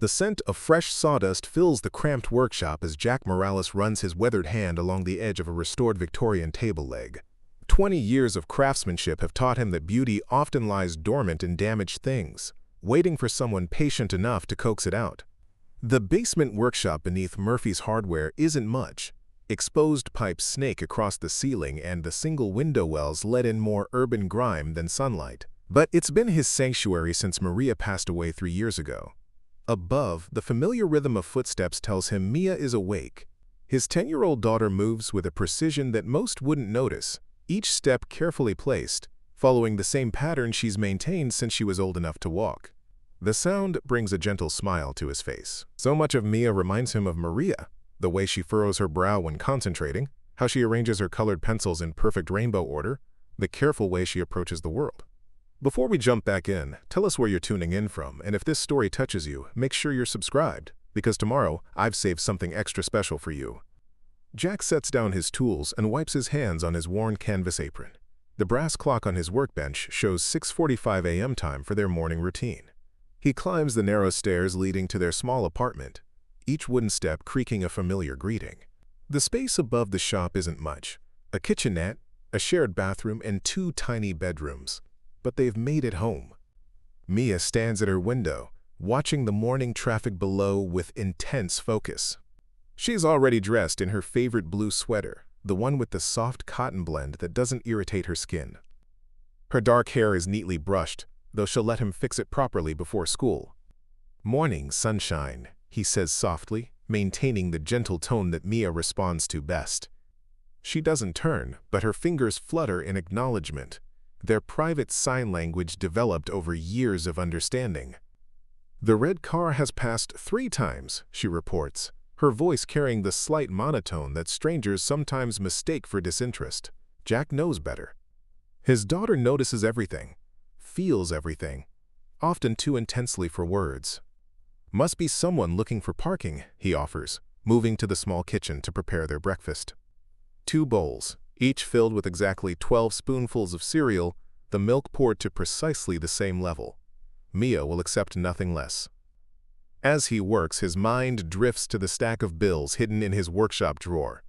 The scent of fresh sawdust fills the cramped workshop as Jack Morales runs his weathered hand along the edge of a restored Victorian table leg. 20 years of craftsmanship have taught him that beauty often lies dormant in damaged things, waiting for someone patient enough to coax it out. The basement workshop beneath Murphy's hardware isn't much. Exposed pipes snake across the ceiling and the single window wells let in more urban grime than sunlight. But it's been his sanctuary since Maria passed away 3 years ago. Above, the familiar rhythm of footsteps tells him Mia is awake. His 10-year-old daughter moves with a precision that most wouldn't notice, each step carefully placed, following the same pattern she's maintained since she was old enough to walk. The sound brings a gentle smile to his face. So much of Mia reminds him of Maria, the way she furrows her brow when concentrating, how she arranges her colored pencils in perfect rainbow order, the careful way she approaches the world. Before we jump back in, tell us where you're tuning in from, and if this story touches you, make sure you're subscribed, because tomorrow I've saved something extra special for you. Jack sets down his tools and wipes his hands on his worn canvas apron. The brass clock on his workbench shows 6:45 a.m. time for their morning routine. He climbs the narrow stairs leading to their small apartment, each wooden step creaking a familiar greeting. The space above the shop isn't much: a kitchenette, a shared bathroom, and 2 tiny bedrooms. But they've made it home. Mia stands at her window, watching the morning traffic below with intense focus. She's already dressed in her favorite blue sweater, the one with the soft cotton blend that doesn't irritate her skin. Her dark hair is neatly brushed, though she'll let him fix it properly before school. "Morning, sunshine," he says softly, maintaining the gentle tone that Mia responds to best. She doesn't turn, but her fingers flutter in acknowledgement, their private sign language developed over years of understanding. "The red car has passed 3 times, she reports, her voice carrying the slight monotone that strangers sometimes mistake for disinterest. Jack knows better. His daughter notices everything, feels everything, often too intensely for words. "Must be someone looking for parking," he offers, moving to the small kitchen to prepare their breakfast. 2 bowls, each filled with exactly 12 spoonfuls of cereal, the milk poured to precisely the same level. Mia will accept nothing less. As he works, his mind drifts to the stack of bills hidden in his workshop drawer.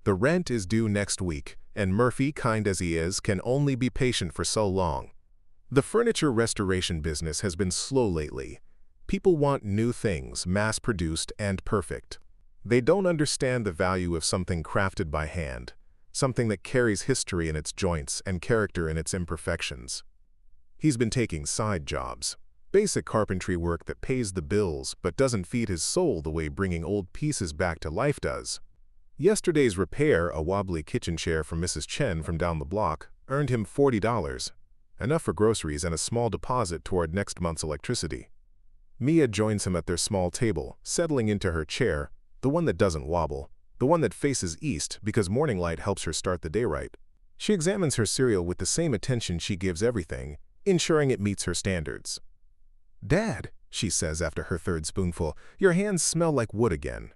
The rent is due next week, and Murphy, kind as he is, can only be patient for so long. The furniture restoration business has been slow lately. People want new things, mass-produced and perfect. They don't understand the value of something crafted by hand, something that carries history in its joints and character in its imperfections. He's been taking side jobs, basic carpentry work that pays the bills but doesn't feed his soul the way bringing old pieces back to life does. Yesterday's repair, a wobbly kitchen chair from Mrs. Chen from down the block, earned him $40, enough for groceries and a small deposit toward next month's electricity. Mia joins him at their small table, settling into her chair, the one that doesn't wobble, the one that faces east because morning light helps her start the day right. She examines her cereal with the same attention she gives everything, ensuring it meets her standards. "Dad," she says after her 3rd spoonful, "your hands smell like wood again."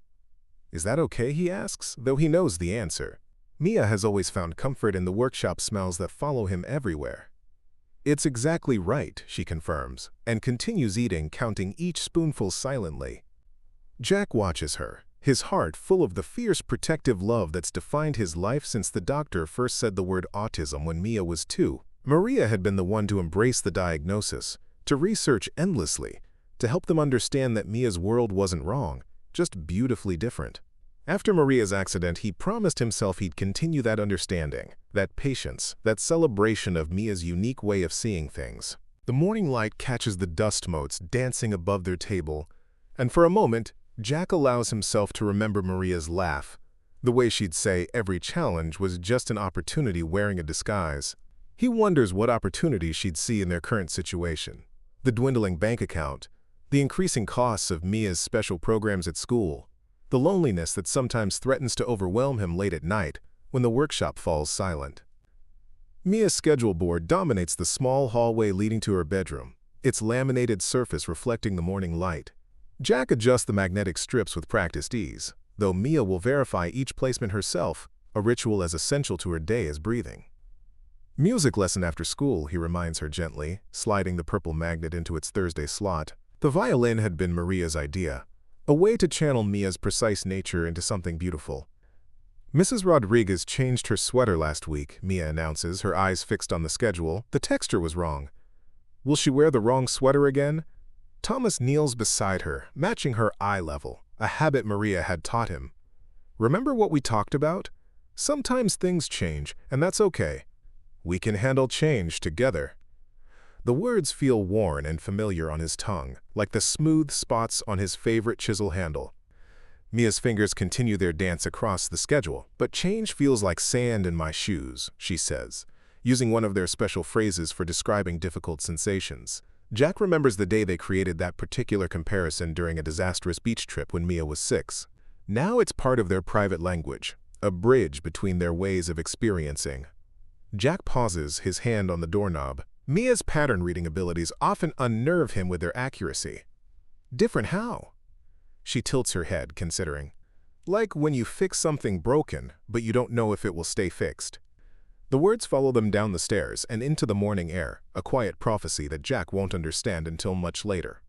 "Is that okay?" he asks, though he knows the answer. Mia has always found comfort in the workshop smells that follow him everywhere. "It's exactly right," she confirms, and continues eating, counting each spoonful silently. Jack watches her, his heart full of the fierce protective love that's defined his life since the doctor first said the word autism when Mia was 2. Maria had been the one to embrace the diagnosis, to research endlessly, to help them understand that Mia's world wasn't wrong, just beautifully different. After Maria's accident, he promised himself he'd continue that understanding, that patience, that celebration of Mia's unique way of seeing things. The morning light catches the dust motes dancing above their table, and for a moment, Jack allows himself to remember Maria's laugh, the way she'd say every challenge was just an opportunity wearing a disguise. He wonders what opportunities she'd see in their current situation. The dwindling bank account, the increasing costs of Mia's special programs at school, the loneliness that sometimes threatens to overwhelm him late at night when the workshop falls silent. Mia's schedule board dominates the small hallway leading to her bedroom, its laminated surface reflecting the morning light. Jack adjusts the magnetic strips with practiced ease, though Mia will verify each placement herself, a ritual as essential to her day as breathing. "Music lesson after school," he reminds her gently, sliding the purple magnet into its Thursday slot. The violin had been Maria's idea, a way to channel Mia's precise nature into something beautiful. Mrs. Rodriguez changed her sweater last week, Mia announces, her eyes fixed on the schedule. The texture was wrong. Will she wear the wrong sweater again? Thomas kneels beside her, matching her eye level, a habit Maria had taught him. Remember what we talked about? Sometimes things change, and that's okay. We can handle change together. The words feel worn and familiar on his tongue, like the smooth spots on his favorite chisel handle. Mia's fingers continue their dance across the schedule, but change feels like sand in my shoes, she says, using one of their special phrases for describing difficult sensations. Jack remembers the day they created that particular comparison during a disastrous beach trip when Mia was 6. Now it's part of their private language, a bridge between their ways of experiencing. Jack pauses, his hand on the doorknob. Mia's pattern-reading abilities often unnerve him with their accuracy. Different how? She tilts her head, considering. Like when you fix something broken, but you don't know if it will stay fixed. The words follow them down the stairs and into the morning air, a quiet prophecy that Jack won't understand until much later.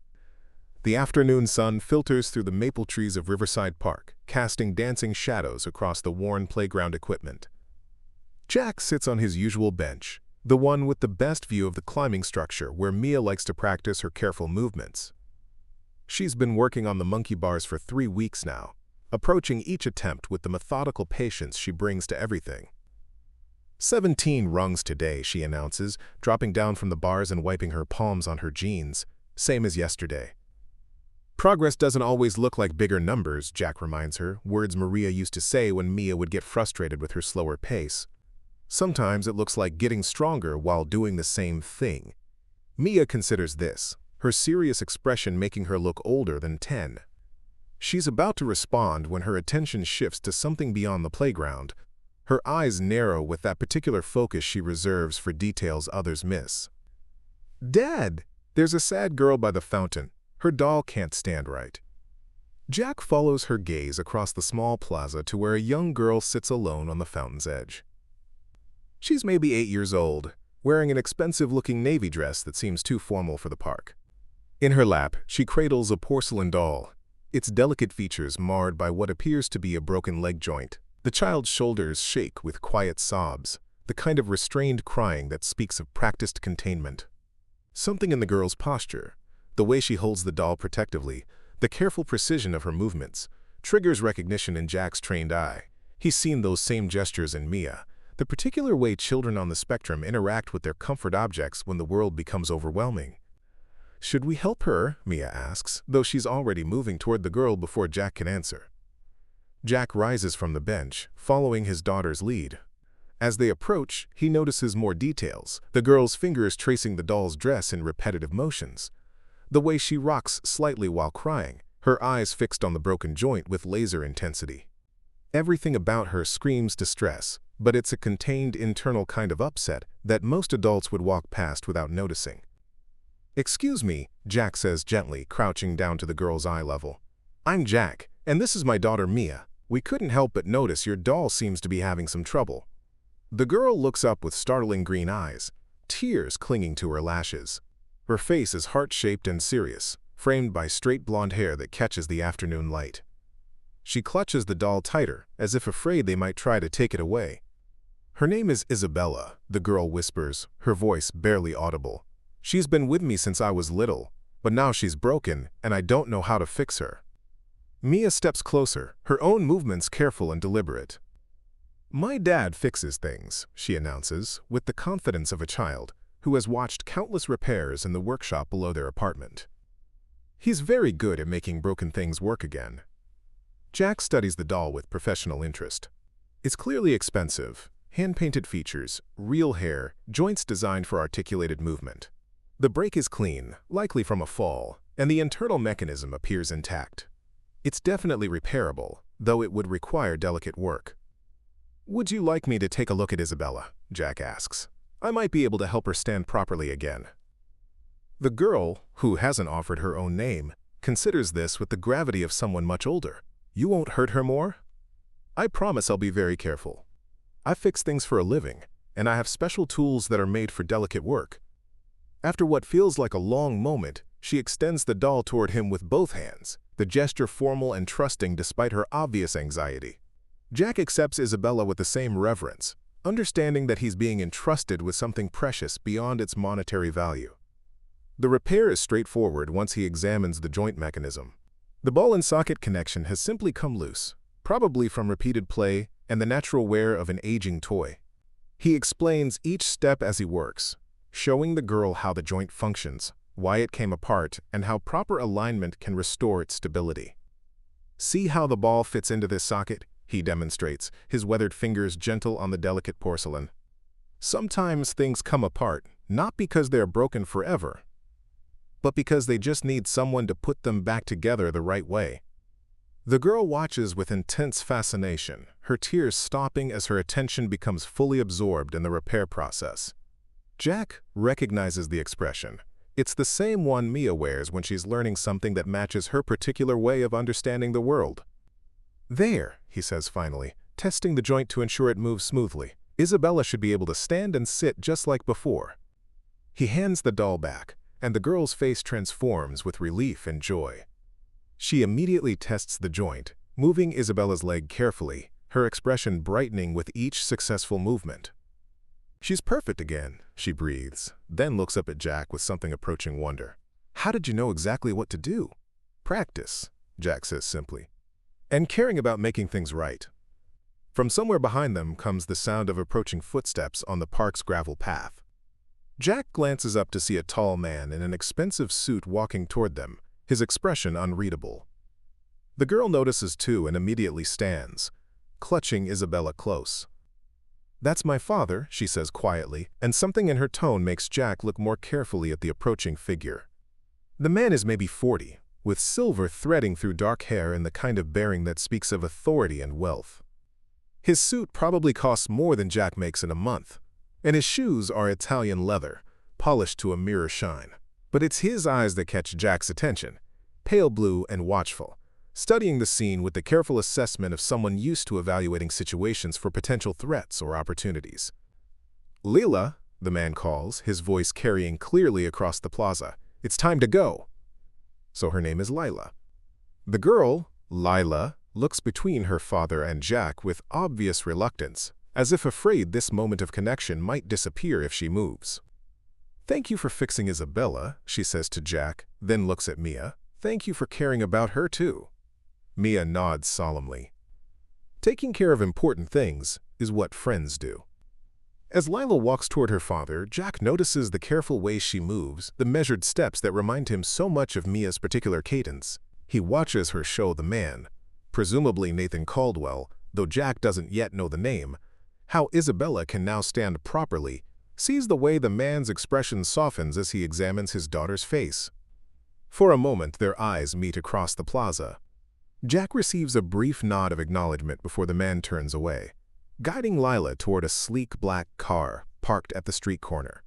The afternoon sun filters through the maple trees of Riverside Park, casting dancing shadows across the worn playground equipment. Jack sits on his usual bench, the one with the best view of the climbing structure where Mia likes to practice her careful movements. She's been working on the monkey bars for 3 weeks now, approaching each attempt with the methodical patience she brings to everything. 17 rungs today, she announces, dropping down from the bars and wiping her palms on her jeans, same as yesterday. Progress doesn't always look like bigger numbers, Jack reminds her, words Maria used to say when Mia would get frustrated with her slower pace. Sometimes it looks like getting stronger while doing the same thing. Mia considers this, her serious expression making her look older than 10. She's about to respond when her attention shifts to something beyond the playground. Her eyes narrow with that particular focus she reserves for details others miss. Dad! There's a sad girl by the fountain. Her doll can't stand right. Jack follows her gaze across the small plaza to where a young girl sits alone on the fountain's edge. She's maybe 8 years old, wearing an expensive-looking navy dress that seems too formal for the park. In her lap, she cradles a porcelain doll, its delicate features marred by what appears to be a broken leg joint. The child's shoulders shake with quiet sobs, the kind of restrained crying that speaks of practiced containment. Something in the girl's posture, the way she holds the doll protectively, the careful precision of her movements, triggers recognition in Jack's trained eye. He's seen those same gestures in Mia, the particular way children on the spectrum interact with their comfort objects when the world becomes overwhelming. Should we help her? Mia asks, though she's already moving toward the girl before Jack can answer. Jack rises from the bench, following his daughter's lead. As they approach, he notices more details, the girl's fingers tracing the doll's dress in repetitive motions. The way she rocks slightly while crying, her eyes fixed on the broken joint with laser intensity. Everything about her screams distress, but it's a contained internal kind of upset that most adults would walk past without noticing. Excuse me, Jack says gently, crouching down to the girl's eye level. I'm Jack, and this is my daughter Mia. We couldn't help but notice your doll seems to be having some trouble. The girl looks up with startling green eyes, tears clinging to her lashes. Her face is heart-shaped and serious, framed by straight blonde hair that catches the afternoon light. She clutches the doll tighter, as if afraid they might try to take it away. Her name is Isabella, the girl whispers, her voice barely audible. She's been with me since I was little, but now she's broken, and I don't know how to fix her. Mia steps closer, her own movements careful and deliberate. My dad fixes things, she announces, with the confidence of a child who has watched countless repairs in the workshop below their apartment. He's very good at making broken things work again. Jack studies the doll with professional interest. It's clearly expensive, hand-painted features, real hair, joints designed for articulated movement. The break is clean, likely from a fall, and the internal mechanism appears intact. It's definitely repairable, though it would require delicate work. Would you like me to take a look at Isabella? Jack asks. I might be able to help her stand properly again. The girl, who hasn't offered her own name, considers this with the gravity of someone much older. You won't hurt her more? I promise I'll be very careful. I fix things for a living, and I have special tools that are made for delicate work. After what feels like a long moment, She extends the doll toward him with both hands, the gesture formal and trusting despite her obvious anxiety. Jack accepts Isabella with the same reverence, understanding that he's being entrusted with something precious beyond its monetary value. The repair is straightforward once he examines the joint mechanism. The ball and socket connection has simply come loose, probably from repeated play and the natural wear of an aging toy. He explains each step as he works, showing the girl how the joint functions, why it came apart, and how proper alignment can restore its stability. "See how the ball fits into this socket?" he demonstrates, his weathered fingers gentle on the delicate porcelain. "Sometimes things come apart, not because they are broken forever, but because they just need someone to put them back together the right way." The girl watches with intense fascination, her tears stopping as her attention becomes fully absorbed in the repair process. Jack recognizes the expression. It's the same one Mia wears when she's learning something that matches her particular way of understanding the world. "There," he says finally, testing the joint to ensure it moves smoothly. "Isabella should be able to stand and sit just like before." He hands the doll back, and the girl's face transforms with relief and joy. She immediately tests the joint, moving Isabella's leg carefully, her expression brightening with each successful movement. "She's perfect again," she breathes, then looks up at Jack with something approaching wonder. "How did you know exactly what to do?" "Practice," Jack says simply. "And caring about making things right." From somewhere behind them comes the sound of approaching footsteps on the park's gravel path. Jack glances up to see a tall man in an expensive suit walking toward them, his expression unreadable. The girl notices too and immediately stands, clutching Isabella close. "That's my father," she says quietly, and something in her tone makes Jack look more carefully at the approaching figure. The man is maybe 40, with silver threading through dark hair and the kind of bearing that speaks of authority and wealth. His suit probably costs more than Jack makes in a month, and his shoes are Italian leather, polished to a mirror shine. But it's his eyes that catch Jack's attention, pale blue and watchful, studying the scene with the careful assessment of someone used to evaluating situations for potential threats or opportunities. "Leela," the man calls, his voice carrying clearly across the plaza. "It's time to go." So her name is Lila. The girl, Lila, looks between her father and Jack with obvious reluctance, as if afraid this moment of connection might disappear if she moves. "Thank you for fixing Isabella," she says to Jack, then looks at Mia. "Thank you for caring about her too." Mia nods solemnly. Taking care of important things is what friends do. As Lila walks toward her father, Jack notices the careful way she moves, the measured steps that remind him so much of Mia's particular cadence. He watches her show the man, presumably Nathan Caldwell, though Jack doesn't yet know the name, how Isabella can now stand properly, sees the way the man's expression softens as he examines his daughter's face. For a moment, their eyes meet across the plaza. Jack receives a brief nod of acknowledgement before the man turns away, guiding Lila toward a sleek black car parked at the street corner.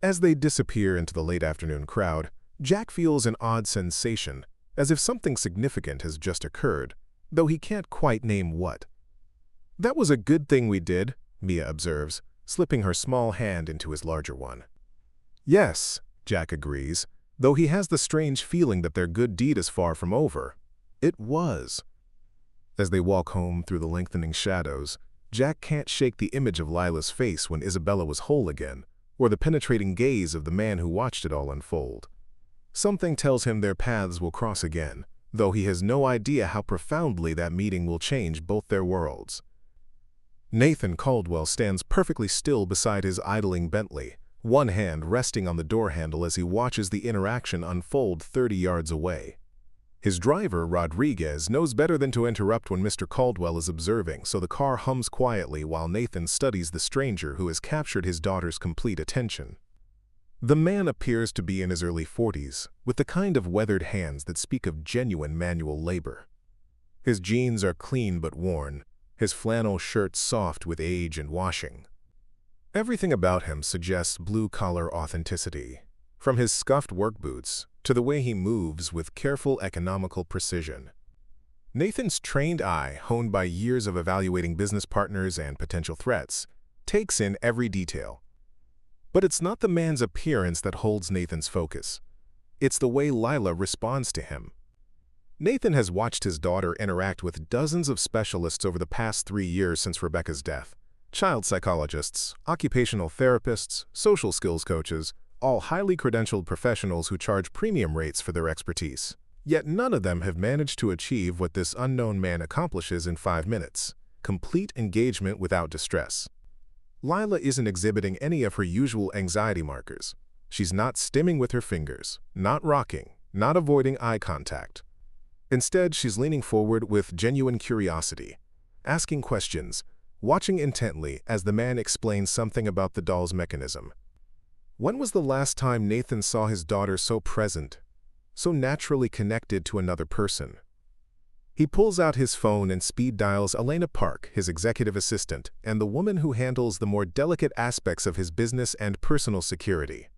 As they disappear into the late afternoon crowd, Jack feels an odd sensation, as if something significant has just occurred, though he can't quite name what. "That was a good thing we did," Mia observes, slipping her small hand into his larger one. "Yes," Jack agrees, though he has the strange feeling that their good deed is far from over. It was. As they walk home through the lengthening shadows, Jack can't shake the image of Lila's face when Isabella was whole again, or the penetrating gaze of the man who watched it all unfold. Something tells him their paths will cross again, though he has no idea how profoundly that meeting will change both their worlds. Nathan Caldwell stands perfectly still beside his idling Bentley, one hand resting on the door handle as he watches the interaction unfold 30 yards away. His driver, Rodriguez, knows better than to interrupt when Mr. Caldwell is observing, so the car hums quietly while Nathan studies the stranger who has captured his daughter's complete attention. The man appears to be in his early 40s, with the kind of weathered hands that speak of genuine manual labor. His jeans are clean but worn, his flannel shirt soft with age and washing. Everything about him suggests blue-collar authenticity, from his scuffed work boots to the way he moves with careful economical precision. Nathan's trained eye, honed by years of evaluating business partners and potential threats, takes in every detail. But it's not the man's appearance that holds Nathan's focus. It's the way Lila responds to him. Nathan has watched his daughter interact with dozens of specialists over the past 3 years since Rebecca's death. Child psychologists, occupational therapists, social skills coaches, all highly credentialed professionals who charge premium rates for their expertise. Yet none of them have managed to achieve what this unknown man accomplishes in 5 minutes: complete engagement without distress. Lila isn't exhibiting any of her usual anxiety markers. She's not stimming with her fingers, not rocking, not avoiding eye contact. Instead, she's leaning forward with genuine curiosity, asking questions, watching intently as the man explains something about the doll's mechanism. When was the last time Nathan saw his daughter so present, so naturally connected to another person? He pulls out his phone and speed dials Elena Park, his executive assistant, and the woman who handles the more delicate aspects of his business and personal security.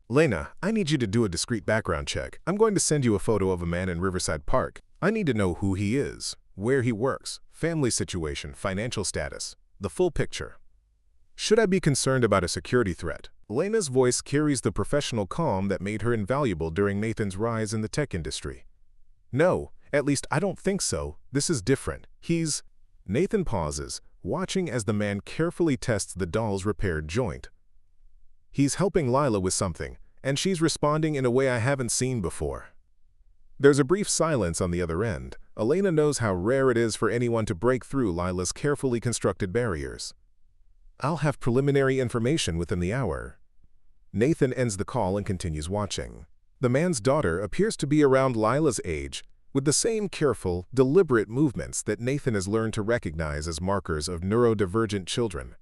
Lena, I need you to do a discreet background check. I'm going to send you a photo of a man in Riverside Park. I need to know who he is, where he works, family situation, financial status, the full picture. Should I be concerned about a security threat? Lena's voice carries the professional calm that made her invaluable during Nathan's rise in the tech industry. No, at least I don't think so. This is different. Nathan pauses, watching as the man carefully tests the doll's repaired joint. He's helping Lila with something, and she's responding in a way I haven't seen before. There's a brief silence on the other end. Elena knows how rare it is for anyone to break through Lila's carefully constructed barriers. I'll have preliminary information within the hour. Nathan ends the call and continues watching. The man's daughter appears to be around Lila's age, with the same careful, deliberate movements that Nathan has learned to recognize as markers of neurodivergent children.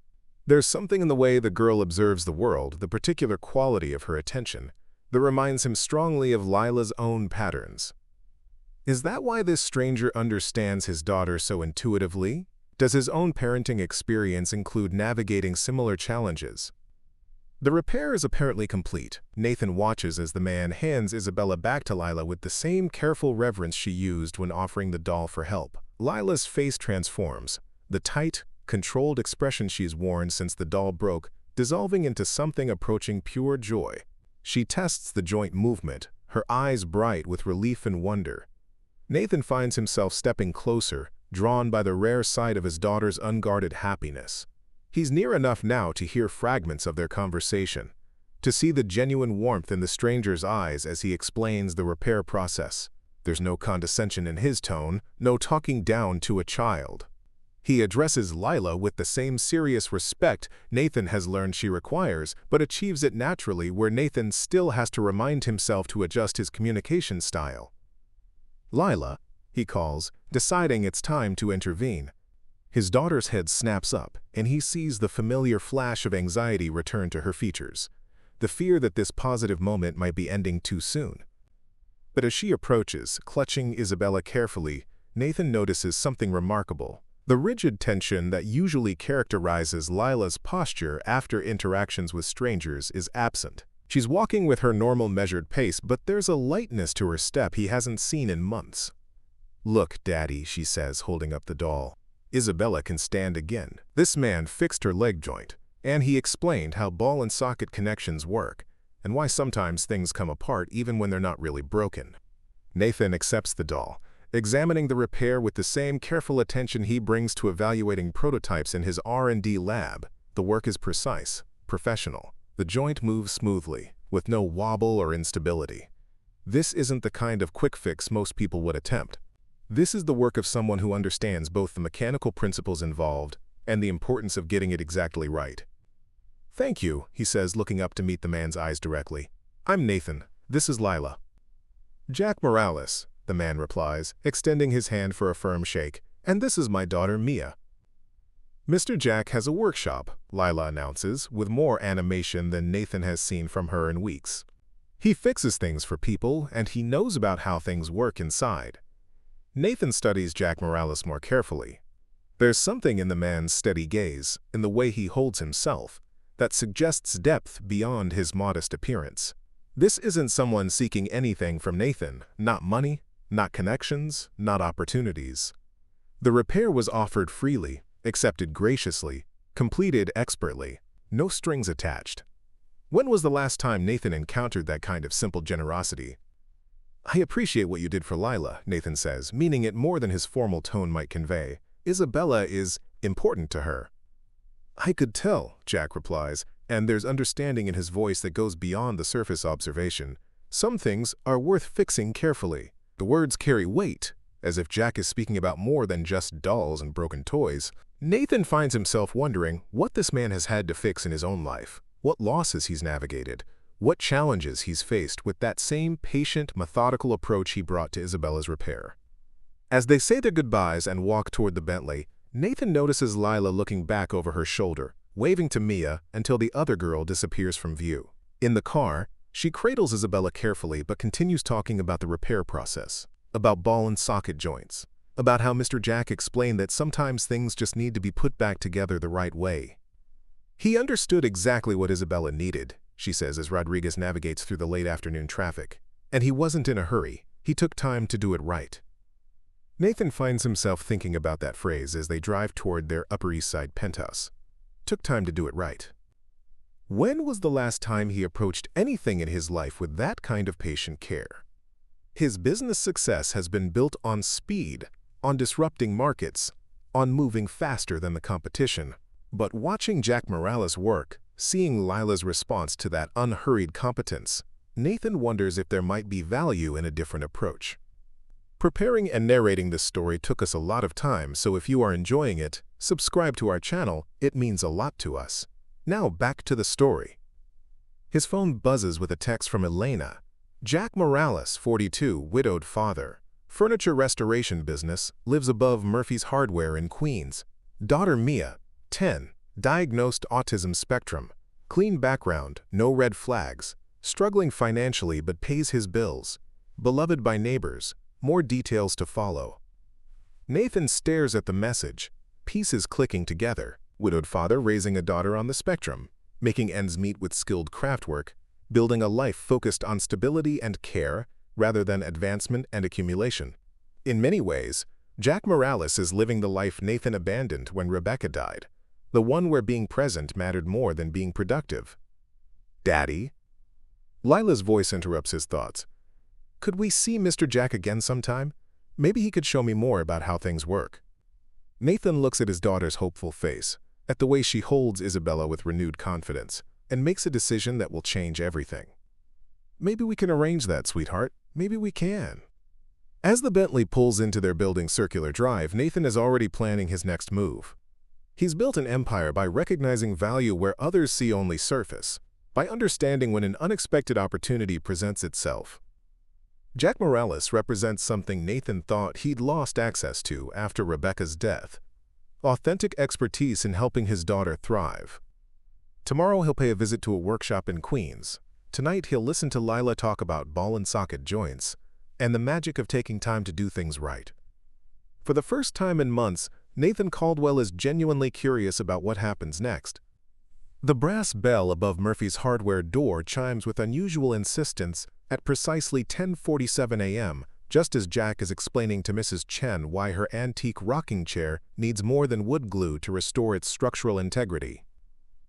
There's something in the way the girl observes the world, the particular quality of her attention, that reminds him strongly of Lila's own patterns. Is that why this stranger understands his daughter so intuitively? Does his own parenting experience include navigating similar challenges? The repair is apparently complete. Nathan watches as the man hands Isabella back to Lila with the same careful reverence she used when offering the doll for help. Lila's face transforms, the tight, controlled expression she's worn since the doll broke, dissolving into something approaching pure joy. She tests the joint movement, her eyes bright with relief and wonder. Nathan finds himself stepping closer, drawn by the rare sight of his daughter's unguarded happiness. He's near enough now to hear fragments of their conversation, to see the genuine warmth in the stranger's eyes as he explains the repair process. There's no condescension in his tone, no talking down to a child. He addresses Lila with the same serious respect Nathan has learned she requires, but achieves it naturally where Nathan still has to remind himself to adjust his communication style. Lila, he calls, deciding it's time to intervene. His daughter's head snaps up, and he sees the familiar flash of anxiety return to her features, the fear that this positive moment might be ending too soon. But as she approaches, clutching Isabella carefully, Nathan notices something remarkable. The rigid tension that usually characterizes Lila's posture after interactions with strangers is absent. She's walking with her normal measured pace, but there's a lightness to her step he hasn't seen in months. "Look, Daddy," she says, holding up the doll. Isabella can stand again. This man fixed her leg joint, and he explained how ball and socket connections work, and why sometimes things come apart even when they're not really broken. Nathan accepts the doll, examining the repair with the same careful attention he brings to evaluating prototypes in his R&D lab. The work is precise, professional. The joint moves smoothly, with no wobble or instability. This isn't the kind of quick fix most people would attempt. This is the work of someone who understands both the mechanical principles involved and the importance of getting it exactly right. "Thank you," he says, looking up to meet the man's eyes directly. "I'm Nathan. This is Lila." "Jack Morales," the man replies, extending his hand for a firm shake. "And this is my daughter, Mia." "Mr. Jack has a workshop," Lila announces, with more animation than Nathan has seen from her in weeks. "He fixes things for people, and he knows about how things work inside." Nathan studies Jack Morales more carefully. There's something in the man's steady gaze, in the way he holds himself, that suggests depth beyond his modest appearance. This isn't someone seeking anything from Nathan, not money, not connections, not opportunities. The repair was offered freely, accepted graciously, completed expertly, no strings attached. When was the last time Nathan encountered that kind of simple generosity? "I appreciate what you did for Lila," Nathan says, meaning it more than his formal tone might convey. "Isabella is important to her." "I could tell," Jack replies, and there's understanding in his voice that goes beyond the surface observation. "Some things are worth fixing carefully." The words carry weight, as if Jack is speaking about more than just dolls and broken toys. Nathan finds himself wondering what this man has had to fix in his own life, what losses he's navigated, what challenges he's faced with that same patient, methodical approach he brought to Isabella's repair. As they say their goodbyes and walk toward the Bentley, Nathan notices Lila looking back over her shoulder, waving to Mia until the other girl disappears from view. In the car, she cradles Isabella carefully but continues talking about the repair process, about ball and socket joints, about how Mr. Jack explained that sometimes things just need to be put back together the right way. He understood exactly what Isabella needed, she says as Rodriguez navigates through the late afternoon traffic. And he wasn't in a hurry. He took time to do it right. Nathan finds himself thinking about that phrase as they drive toward their Upper East Side penthouse. Took time to do it right. When was the last time he approached anything in his life with that kind of patient care? His business success has been built on speed, on disrupting markets, on moving faster than the competition. But watching Jack Morales work, seeing Lila's response to that unhurried competence, Nathan wonders if there might be value in a different approach. Preparing and narrating this story took us a lot of time, so if you are enjoying it, subscribe to our channel, it means a lot to us. Now back to the story. His phone buzzes with a text from Elena. Jack Morales, 42, widowed father. Furniture restoration business, lives above Murphy's Hardware in Queens. Daughter Mia, 10, diagnosed autism spectrum. Clean background, no red flags. Struggling financially but pays his bills. Beloved by neighbors. More details to follow. Nathan stares at the message, pieces clicking together. Widowed father raising a daughter on the spectrum, making ends meet with skilled craft work, building a life focused on stability and care rather than advancement and accumulation. In many ways, Jack Morales is living the life Nathan abandoned when Rebecca died, the one where being present mattered more than being productive. "Daddy?" Lila's voice interrupts his thoughts. "Could we see Mr. Jack again sometime? Maybe he could show me more about how things work." Nathan looks at his daughter's hopeful face, at the way she holds Isabella with renewed confidence, and makes a decision that will change everything. "Maybe we can arrange that, sweetheart. Maybe we can." As the Bentley pulls into their building's circular drive, Nathan is already planning his next move. He's built an empire by recognizing value where others see only surface, by understanding when an unexpected opportunity presents itself. Jack Morales represents something Nathan thought he'd lost access to after Rebecca's death: authentic expertise in helping his daughter thrive. Tomorrow he'll pay a visit to a workshop in Queens. Tonight he'll listen to Lila talk about ball and socket joints and the magic of taking time to do things right. For the first time in months, Nathan Caldwell is genuinely curious about what happens next. The brass bell above Murphy's Hardware door chimes with unusual insistence at precisely 10:47 a.m., just as Jack is explaining to Mrs. Chen why her antique rocking chair needs more than wood glue to restore its structural integrity.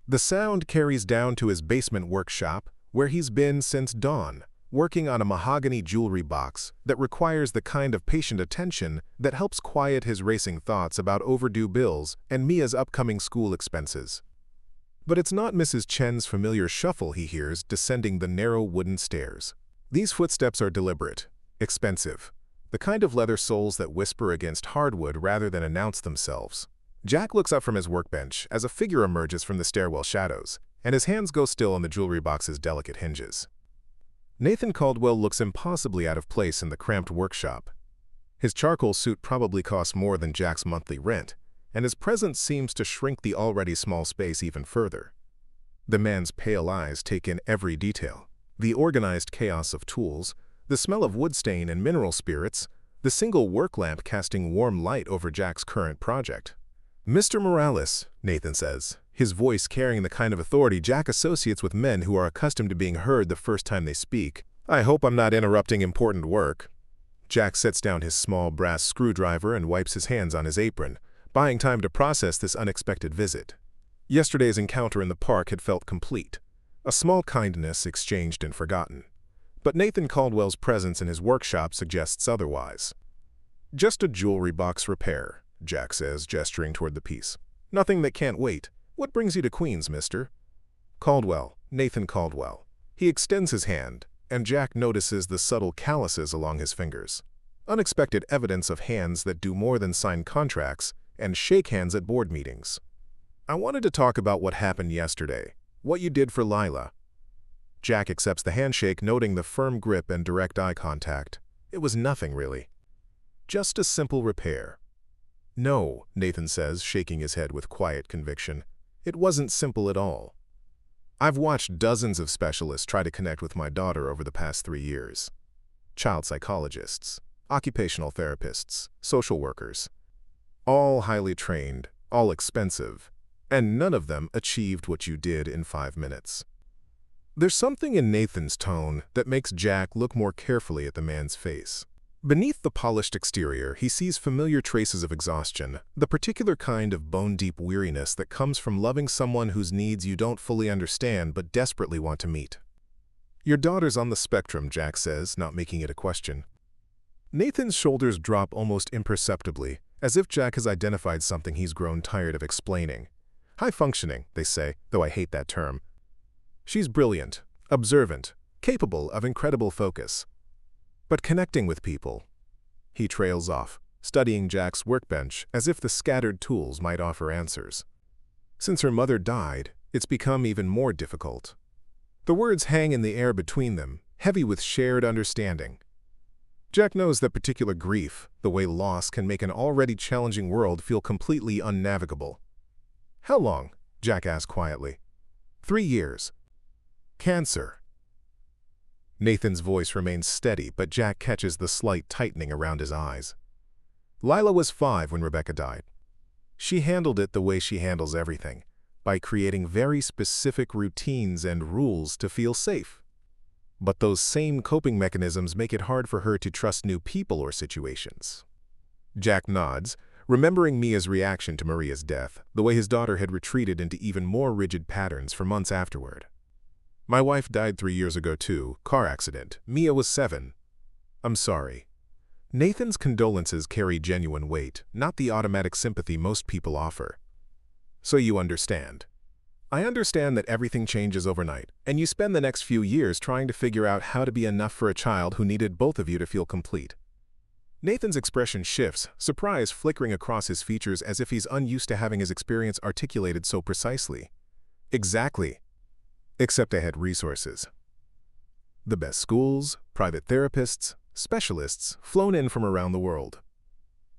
The sound carries down to his basement workshop, where he's been since dawn, working on a mahogany jewelry box that requires the kind of patient attention that helps quiet his racing thoughts about overdue bills and Mia's upcoming school expenses. But it's not Mrs. Chen's familiar shuffle he hears descending the narrow wooden stairs. These footsteps are deliberate, expensive, the kind of leather soles that whisper against hardwood rather than announce themselves. Jack looks up from his workbench as a figure emerges from the stairwell shadows, and his hands go still on the jewelry box's delicate hinges. Nathan Caldwell looks impossibly out of place in the cramped workshop. His charcoal suit probably costs more than Jack's monthly rent, and his presence seems to shrink the already small space even further. The man's pale eyes take in every detail: the organized chaos of tools, the smell of wood stain and mineral spirits, the single work lamp casting warm light over Jack's current project. "Mr. Morales," Nathan says, his voice carrying the kind of authority Jack associates with men who are accustomed to being heard the first time they speak. "I hope I'm not interrupting important work." Jack sets down his small brass screwdriver and wipes his hands on his apron, buying time to process this unexpected visit. Yesterday's encounter in the park had felt complete. A small kindness exchanged and forgotten. But Nathan Caldwell's presence in his workshop suggests otherwise. "Just a jewelry box repair," Jack says, gesturing toward the piece. "Nothing that can't wait. What brings you to Queens, mister?" "Caldwell, Nathan Caldwell." He extends his hand, and Jack notices the subtle calluses along his fingers. Unexpected evidence of hands that do more than sign contracts and shake hands at board meetings. "I wanted to talk about what happened yesterday, what you did for Lila." Jack accepts the handshake, noting the firm grip and direct eye contact. "It was nothing, really. Just a simple repair." "No," Nathan says, shaking his head with quiet conviction. "It wasn't simple at all. I've watched dozens of specialists try to connect with my daughter over the past 3 years. Child psychologists, occupational therapists, social workers. All highly trained, all expensive, and none of them achieved what you did in 5 minutes." There's something in Nathan's tone that makes Jack look more carefully at the man's face. Beneath the polished exterior, he sees familiar traces of exhaustion, the particular kind of bone-deep weariness that comes from loving someone whose needs you don't fully understand but desperately want to meet. "Your daughter's on the spectrum," Jack says, not making it a question. Nathan's shoulders drop almost imperceptibly, as if Jack has identified something he's grown tired of explaining. "High-functioning," they say, though I hate that term. "She's brilliant, observant, capable of incredible focus. But connecting with people." He trails off, studying Jack's workbench as if the scattered tools might offer answers. "Since her mother died, it's become even more difficult." The words hang in the air between them, heavy with shared understanding. Jack knows that particular grief, the way loss can make an already challenging world feel completely unnavigable. "How long?" Jack asks quietly. 3 years. "Cancer." Nathan's voice remains steady, but Jack catches the slight tightening around his eyes. "Lila was 5 when Rebecca died. She handled it the way she handles everything, by creating very specific routines and rules to feel safe. But those same coping mechanisms make it hard for her to trust new people or situations." Jack nods, remembering Mia's reaction to Maria's death, the way his daughter had retreated into even more rigid patterns for months afterward. "My wife died 3 years ago too, car accident. Mia was 7. "I'm sorry." Nathan's condolences carry genuine weight, not the automatic sympathy most people offer. "So you understand." "I understand that everything changes overnight, and you spend the next few years trying to figure out how to be enough for a child who needed both of you to feel complete." Nathan's expression shifts, surprise flickering across his features as if he's unused to having his experience articulated so precisely. "Exactly. Except I had resources. The best schools, private therapists, specialists flown in from around the world.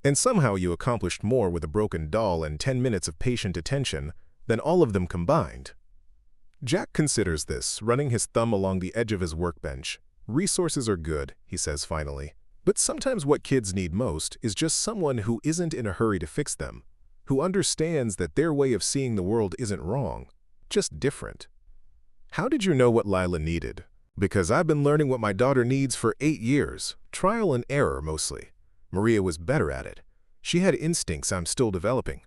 And somehow you accomplished more with a broken doll and 10 minutes of patient attention than all of them combined." Jack considers this, running his thumb along the edge of his workbench. "Resources are good," he says finally. "But sometimes what kids need most is just someone who isn't in a hurry to fix them, who understands that their way of seeing the world isn't wrong, just different." "How did you know what Lila needed?" "Because I've been learning what my daughter needs for 8 years, trial and error mostly. Maria was better at it. She had instincts I'm still developing.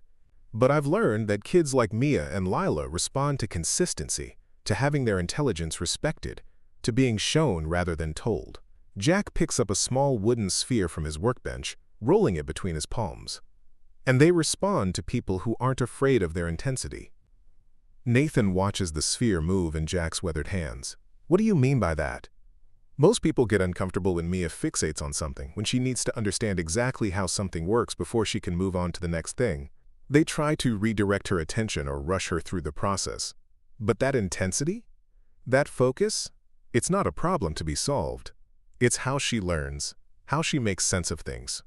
But I've learned that kids like Mia and Lila respond to consistency, to having their intelligence respected, to being shown rather than told." Jack picks up a small wooden sphere from his workbench, rolling it between his palms. "And they respond to people who aren't afraid of their intensity." Nathan watches the sphere move in Jack's weathered hands. "What do you mean by that?" "Most people get uncomfortable when Mia fixates on something, when she needs to understand exactly how something works before she can move on to the next thing. They try to redirect her attention or rush her through the process. But that intensity? That focus? It's not a problem to be solved. It's how she learns, how she makes sense of things."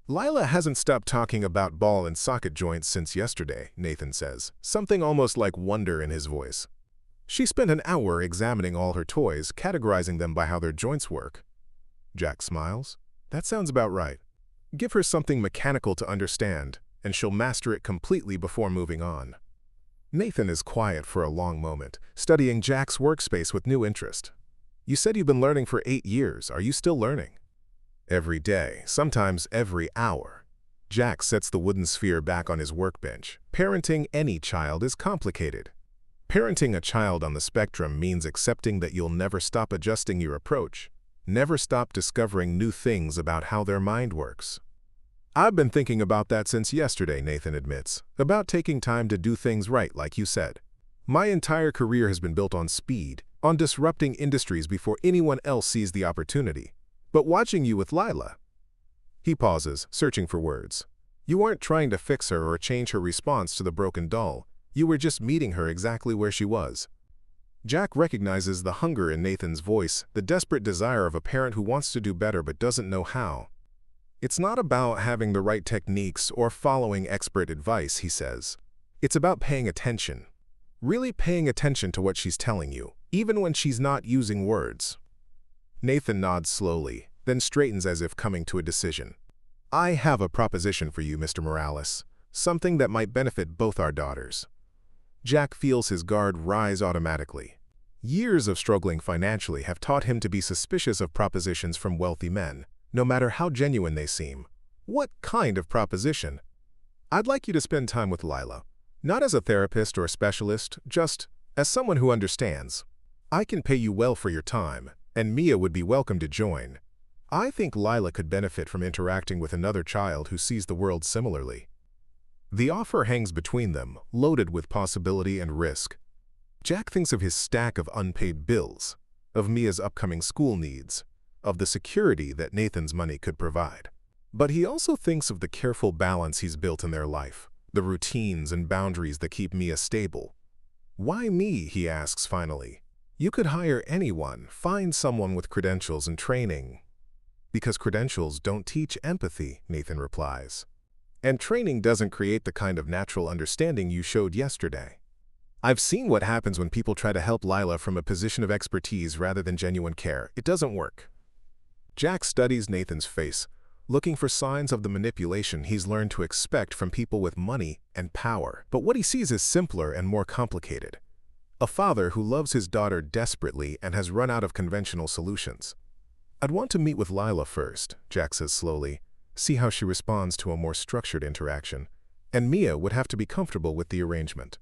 "Lila hasn't stopped talking about ball and socket joints since yesterday," Nathan says, something almost like wonder in his voice. "She spent an hour examining all her toys, categorizing them by how their joints work." Jack smiles. "That sounds about right. Give her something mechanical to understand, and she'll master it completely before moving on." Nathan is quiet for a long moment, studying Jack's workspace with new interest. "You said you've been learning for 8 years. Are you still learning?" "Every day, sometimes every hour." Jack sets the wooden sphere back on his workbench. "Parenting any child is complicated." Parenting a child on the spectrum means accepting that you'll never stop adjusting your approach, never stop discovering new things about how their mind works. I've been thinking about that since yesterday, Nathan admits, about taking time to do things right, like you said. My entire career has been built on speed, on disrupting industries before anyone else sees the opportunity. But watching you with Lila. He pauses, searching for words. You aren't trying to fix her or change her response to the broken doll. You were just meeting her exactly where she was. Jack recognizes the hunger in Nathan's voice, the desperate desire of a parent who wants to do better but doesn't know how. It's not about having the right techniques or following expert advice, he says. It's about paying attention. Really paying attention to what she's telling you, even when she's not using words. Nathan nods slowly, then straightens as if coming to a decision. I have a proposition for you, Mr. Morales, something that might benefit both our daughters. Jack feels his guard rise automatically. Years of struggling financially have taught him to be suspicious of propositions from wealthy men, no matter how genuine they seem. What kind of proposition? I'd like you to spend time with Lila, not as a therapist or a specialist, just as someone who understands. I can pay you well for your time, and Mia would be welcome to join. I think Lila could benefit from interacting with another child who sees the world similarly. The offer hangs between them, loaded with possibility and risk. Jack thinks of his stack of unpaid bills, of Mia's upcoming school needs, of the security that Nathan's money could provide. But he also thinks of the careful balance he's built in their life, the routines and boundaries that keep Mia stable. Why me, he asks finally. You could hire anyone, find someone with credentials and training. Because credentials don't teach empathy, Nathan replies. And training doesn't create the kind of natural understanding you showed yesterday. I've seen what happens when people try to help Lila from a position of expertise rather than genuine care. It doesn't work. Jack studies Nathan's face, looking for signs of the manipulation he's learned to expect from people with money and power. But what he sees is simpler and more complicated. A father who loves his daughter desperately and has run out of conventional solutions. I'd want to meet with Lila first, Jack says slowly, see how she responds to a more structured interaction, and Mia would have to be comfortable with the arrangement.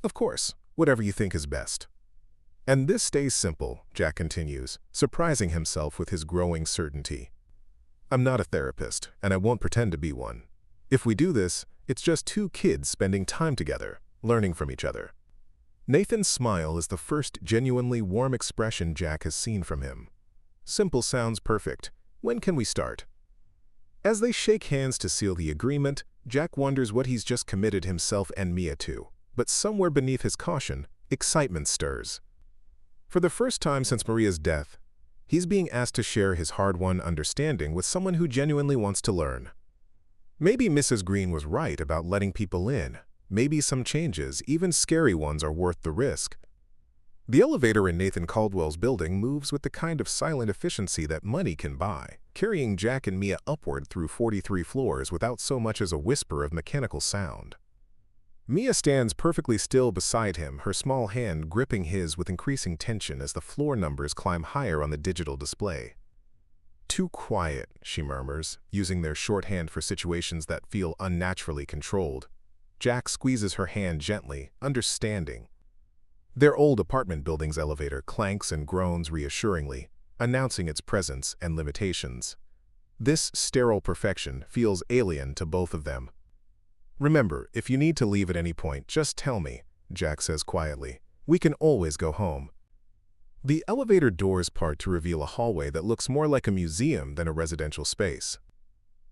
Of course, whatever you think is best. And this stays simple, Jack continues, surprising himself with his growing certainty. I'm not a therapist, and I won't pretend to be one. If we do this, it's just two kids spending time together, learning from each other. Nathan's smile is the first genuinely warm expression Jack has seen from him. Simple sounds perfect. When can we start? As they shake hands to seal the agreement, Jack wonders what he's just committed himself and Mia to. But somewhere beneath his caution, excitement stirs. For the first time since Maria's death, he's being asked to share his hard-won understanding with someone who genuinely wants to learn. Maybe Mrs. Green was right about letting people in. Maybe some changes, even scary ones, are worth the risk. The elevator in Nathan Caldwell's building moves with the kind of silent efficiency that money can buy, carrying Jack and Mia upward through 43 floors without so much as a whisper of mechanical sound. Mia stands perfectly still beside him, her small hand gripping his with increasing tension as the floor numbers climb higher on the digital display. Too quiet, she murmurs, using their shorthand for situations that feel unnaturally controlled. Jack squeezes her hand gently, understanding. Their old apartment building's elevator clanks and groans reassuringly, announcing its presence and limitations. This sterile perfection feels alien to both of them. Remember, if you need to leave at any point, just tell me, Jack says quietly. We can always go home. The elevator doors part to reveal a hallway that looks more like a museum than a residential space.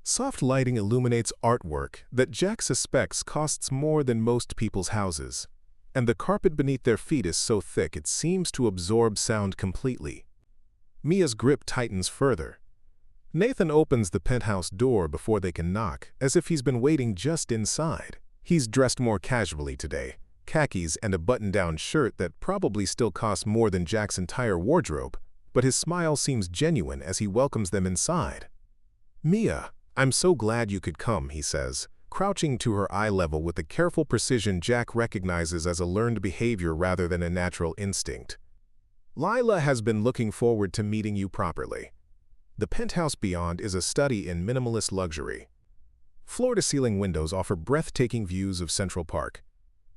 Soft lighting illuminates artwork that Jack suspects costs more than most people's houses, and the carpet beneath their feet is so thick it seems to absorb sound completely. Mia's grip tightens further. Nathan opens the penthouse door before they can knock, as if he's been waiting just inside. He's dressed more casually today, khakis and a button-down shirt that probably still costs more than Jack's entire wardrobe, but his smile seems genuine as he welcomes them inside. Mia, I'm so glad you could come, he says, crouching to her eye level with the careful precision Jack recognizes as a learned behavior rather than a natural instinct. Lila has been looking forward to meeting you properly. The penthouse beyond is a study in minimalist luxury. Floor-to-ceiling windows offer breathtaking views of Central Park.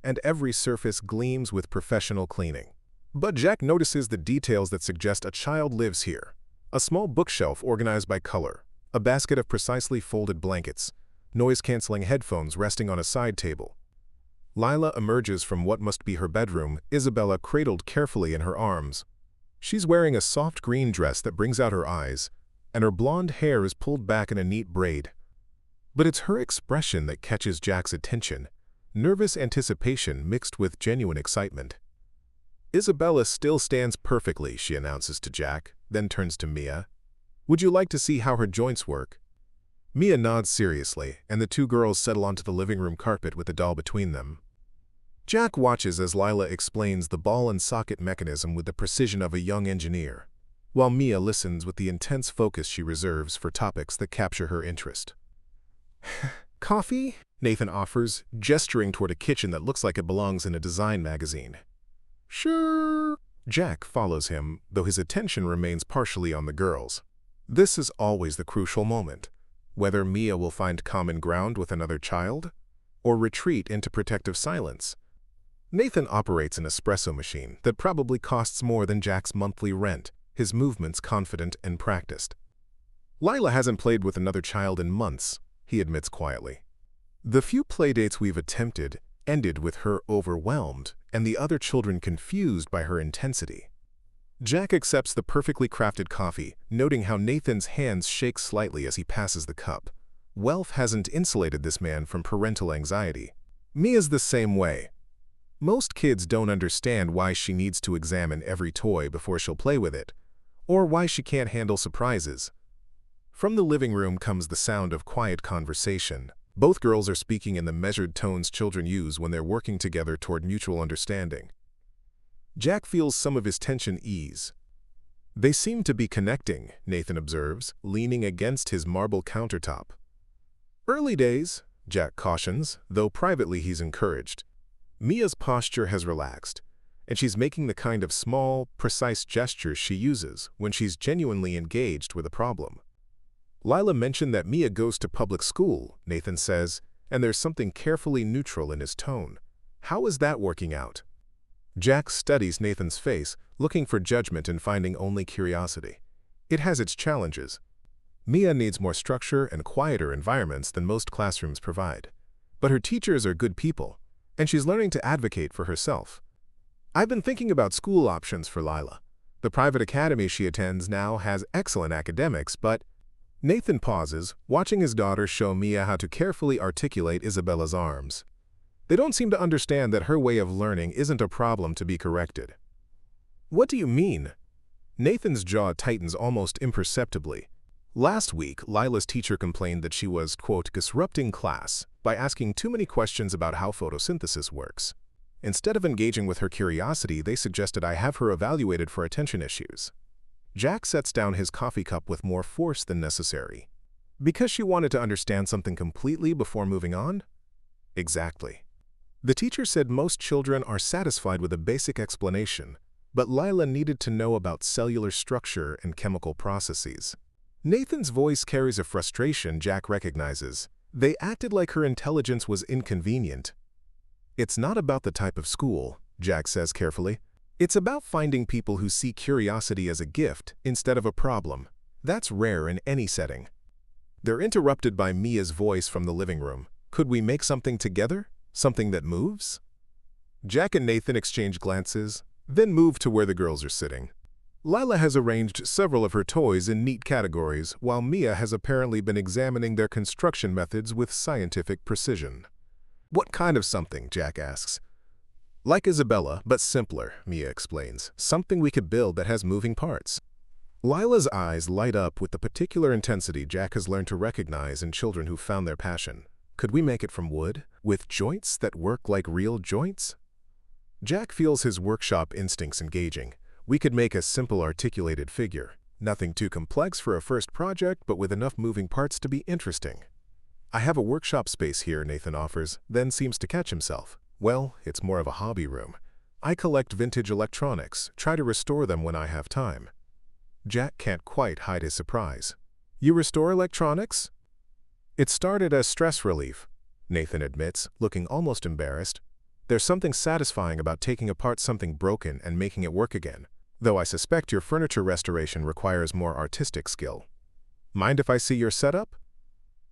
and every surface gleams with professional cleaning. But Jack notices the details that suggest a child lives here. A small bookshelf organized by color, a basket of precisely folded blankets, noise-canceling headphones resting on a side table. Lila emerges from what must be her bedroom, Isabella cradled carefully in her arms. She's wearing a soft green dress that brings out her eyes, and her blonde hair is pulled back in a neat braid. But it's her expression that catches Jack's attention, nervous anticipation mixed with genuine excitement. Isabella still stands perfectly, she announces to Jack, then turns to Mia. Would you like to see how her joints work? Mia nods seriously, and the two girls settle onto the living room carpet with the doll between them. Jack watches as Lila explains the ball and socket mechanism with the precision of a young engineer, while Mia listens with the intense focus she reserves for topics that capture her interest. Coffee? Nathan offers, gesturing toward a kitchen that looks like it belongs in a design magazine. Sure. Jack follows him, though his attention remains partially on the girls. This is always the crucial moment, whether Mia will find common ground with another child, or retreat into protective silence. Nathan operates an espresso machine that probably costs more than Jack's monthly rent, his movements confident and practiced. Lila hasn't played with another child in months, he admits quietly. The few playdates we've attempted ended with her overwhelmed and the other children confused by her intensity. Jack accepts the perfectly crafted coffee, noting how Nathan's hands shake slightly as he passes the cup. Wealth hasn't insulated this man from parental anxiety. Mia's the same way. Most kids don't understand why she needs to examine every toy before she'll play with it, or why she can't handle surprises. From the living room comes the sound of quiet conversation. Both girls are speaking in the measured tones children use when they're working together toward mutual understanding. Jack feels some of his tension ease. They seem to be connecting, Nathan observes, leaning against his marble countertop. Early days, Jack cautions, though privately he's encouraged. Mia's posture has relaxed, and she's making the kind of small, precise gestures she uses when she's genuinely engaged with a problem. Lila mentioned that Mia goes to public school, Nathan says, and there's something carefully neutral in his tone. How is that working out? Jack studies Nathan's face, looking for judgment and finding only curiosity. It has its challenges. Mia needs more structure and quieter environments than most classrooms provide. But her teachers are good people, and she's learning to advocate for herself. I've been thinking about school options for Lila. The private academy she attends now has excellent academics, but Nathan pauses, watching his daughter show Mia how to carefully articulate Isabella's arms. They don't seem to understand that her way of learning isn't a problem to be corrected. What do you mean? Nathan's jaw tightens almost imperceptibly. Last week, Lila's teacher complained that she was, quote, disrupting class by asking too many questions about how photosynthesis works. Instead of engaging with her curiosity, they suggested I have her evaluated for attention issues. Jack sets down his coffee cup with more force than necessary. Because she wanted to understand something completely before moving on? Exactly. The teacher said most children are satisfied with a basic explanation, but Lila needed to know about cellular structure and chemical processes. Nathan's voice carries a frustration Jack recognizes. They acted like her intelligence was inconvenient. It's not about the type of school, Jack says carefully. It's about finding people who see curiosity as a gift instead of a problem. That's rare in any setting. They're interrupted by Mia's voice from the living room. Could we make something together? Something that moves? Jack and Nathan exchange glances, then move to where the girls are sitting. Lila has arranged several of her toys in neat categories, while Mia has apparently been examining their construction methods with scientific precision. What kind of something? Jack asks. Like Isabella, but simpler, Mia explains. Something we could build that has moving parts. Lila's eyes light up with the particular intensity Jack has learned to recognize in children who found their passion. Could we make it from wood, with joints that work like real joints? Jack feels his workshop instincts engaging. We could make a simple articulated figure. Nothing too complex for a first project, but with enough moving parts to be interesting. I have a workshop space here, Nathan offers, then seems to catch himself. Well, it's more of a hobby room. I collect vintage electronics, try to restore them when I have time. Jack can't quite hide his surprise. You restore electronics? It started as stress relief, Nathan admits, looking almost embarrassed. There's something satisfying about taking apart something broken and making it work again, though I suspect your furniture restoration requires more artistic skill. Mind if I see your setup?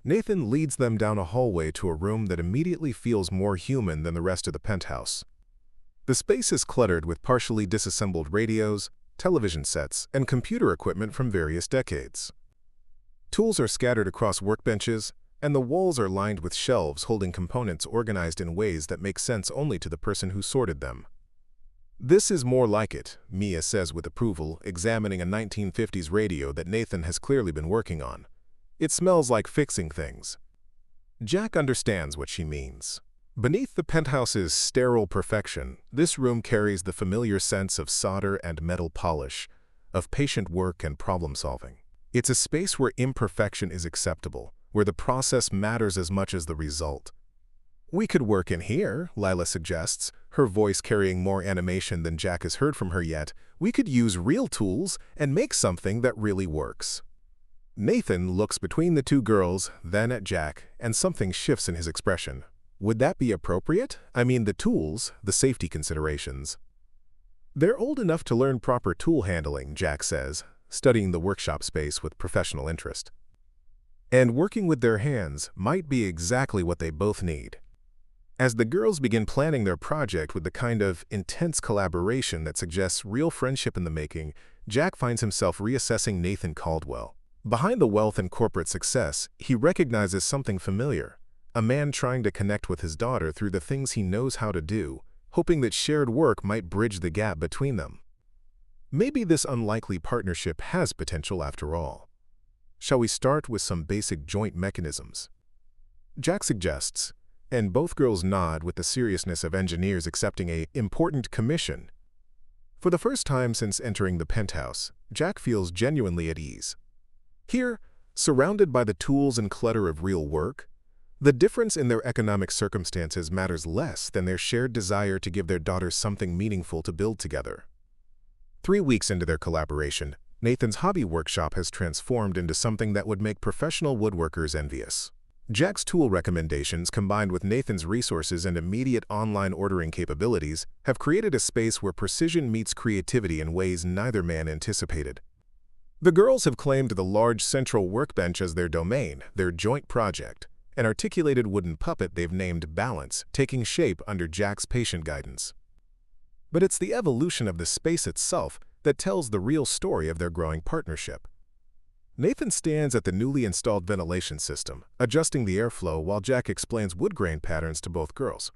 Nathan leads them down a hallway to a room that immediately feels more human than the rest of the penthouse. The space is cluttered with partially disassembled radios, television sets, and computer equipment from various decades. Tools are scattered across workbenches, and the walls are lined with shelves holding components organized in ways that make sense only to the person who sorted them. This is more like it, Mia says with approval, examining a 1950s radio that Nathan has clearly been working on. It smells like fixing things. Jack understands what she means. Beneath the penthouse's sterile perfection, this room carries the familiar sense of solder and metal polish, of patient work and problem-solving. It's a space where imperfection is acceptable, where the process matters as much as the result. "We could work in here," Lila suggests, her voice carrying more animation than Jack has heard from her yet. "We could use real tools and make something that really works." Nathan looks between the two girls, then at Jack, and something shifts in his expression. Would that be appropriate? I mean, the tools, the safety considerations. "They're old enough to learn proper tool handling," Jack says, studying the workshop space with professional interest. "And working with their hands might be exactly what they both need." As the girls begin planning their project with the kind of intense collaboration that suggests real friendship in the making, Jack finds himself reassessing Nathan Caldwell. Behind the wealth and corporate success, he recognizes something familiar, a man trying to connect with his daughter through the things he knows how to do, hoping that shared work might bridge the gap between them. Maybe this unlikely partnership has potential after all. Shall we start with some basic joint mechanisms? Jack suggests, and both girls nod with the seriousness of engineers accepting an important commission. For the first time since entering the penthouse, Jack feels genuinely at ease. Here, surrounded by the tools and clutter of real work, the difference in their economic circumstances matters less than their shared desire to give their daughters something meaningful to build together. 3 weeks into their collaboration, Nathan's hobby workshop has transformed into something that would make professional woodworkers envious. Jack's tool recommendations, combined with Nathan's resources and immediate online ordering capabilities, have created a space where precision meets creativity in ways neither man anticipated. The girls have claimed the large central workbench as their domain, their joint project, an articulated wooden puppet they've named Balance, taking shape under Jack's patient guidance. But it's the evolution of the space itself that tells the real story of their growing partnership. Nathan stands at the newly installed ventilation system, adjusting the airflow while Jack explains wood grain patterns to both girls.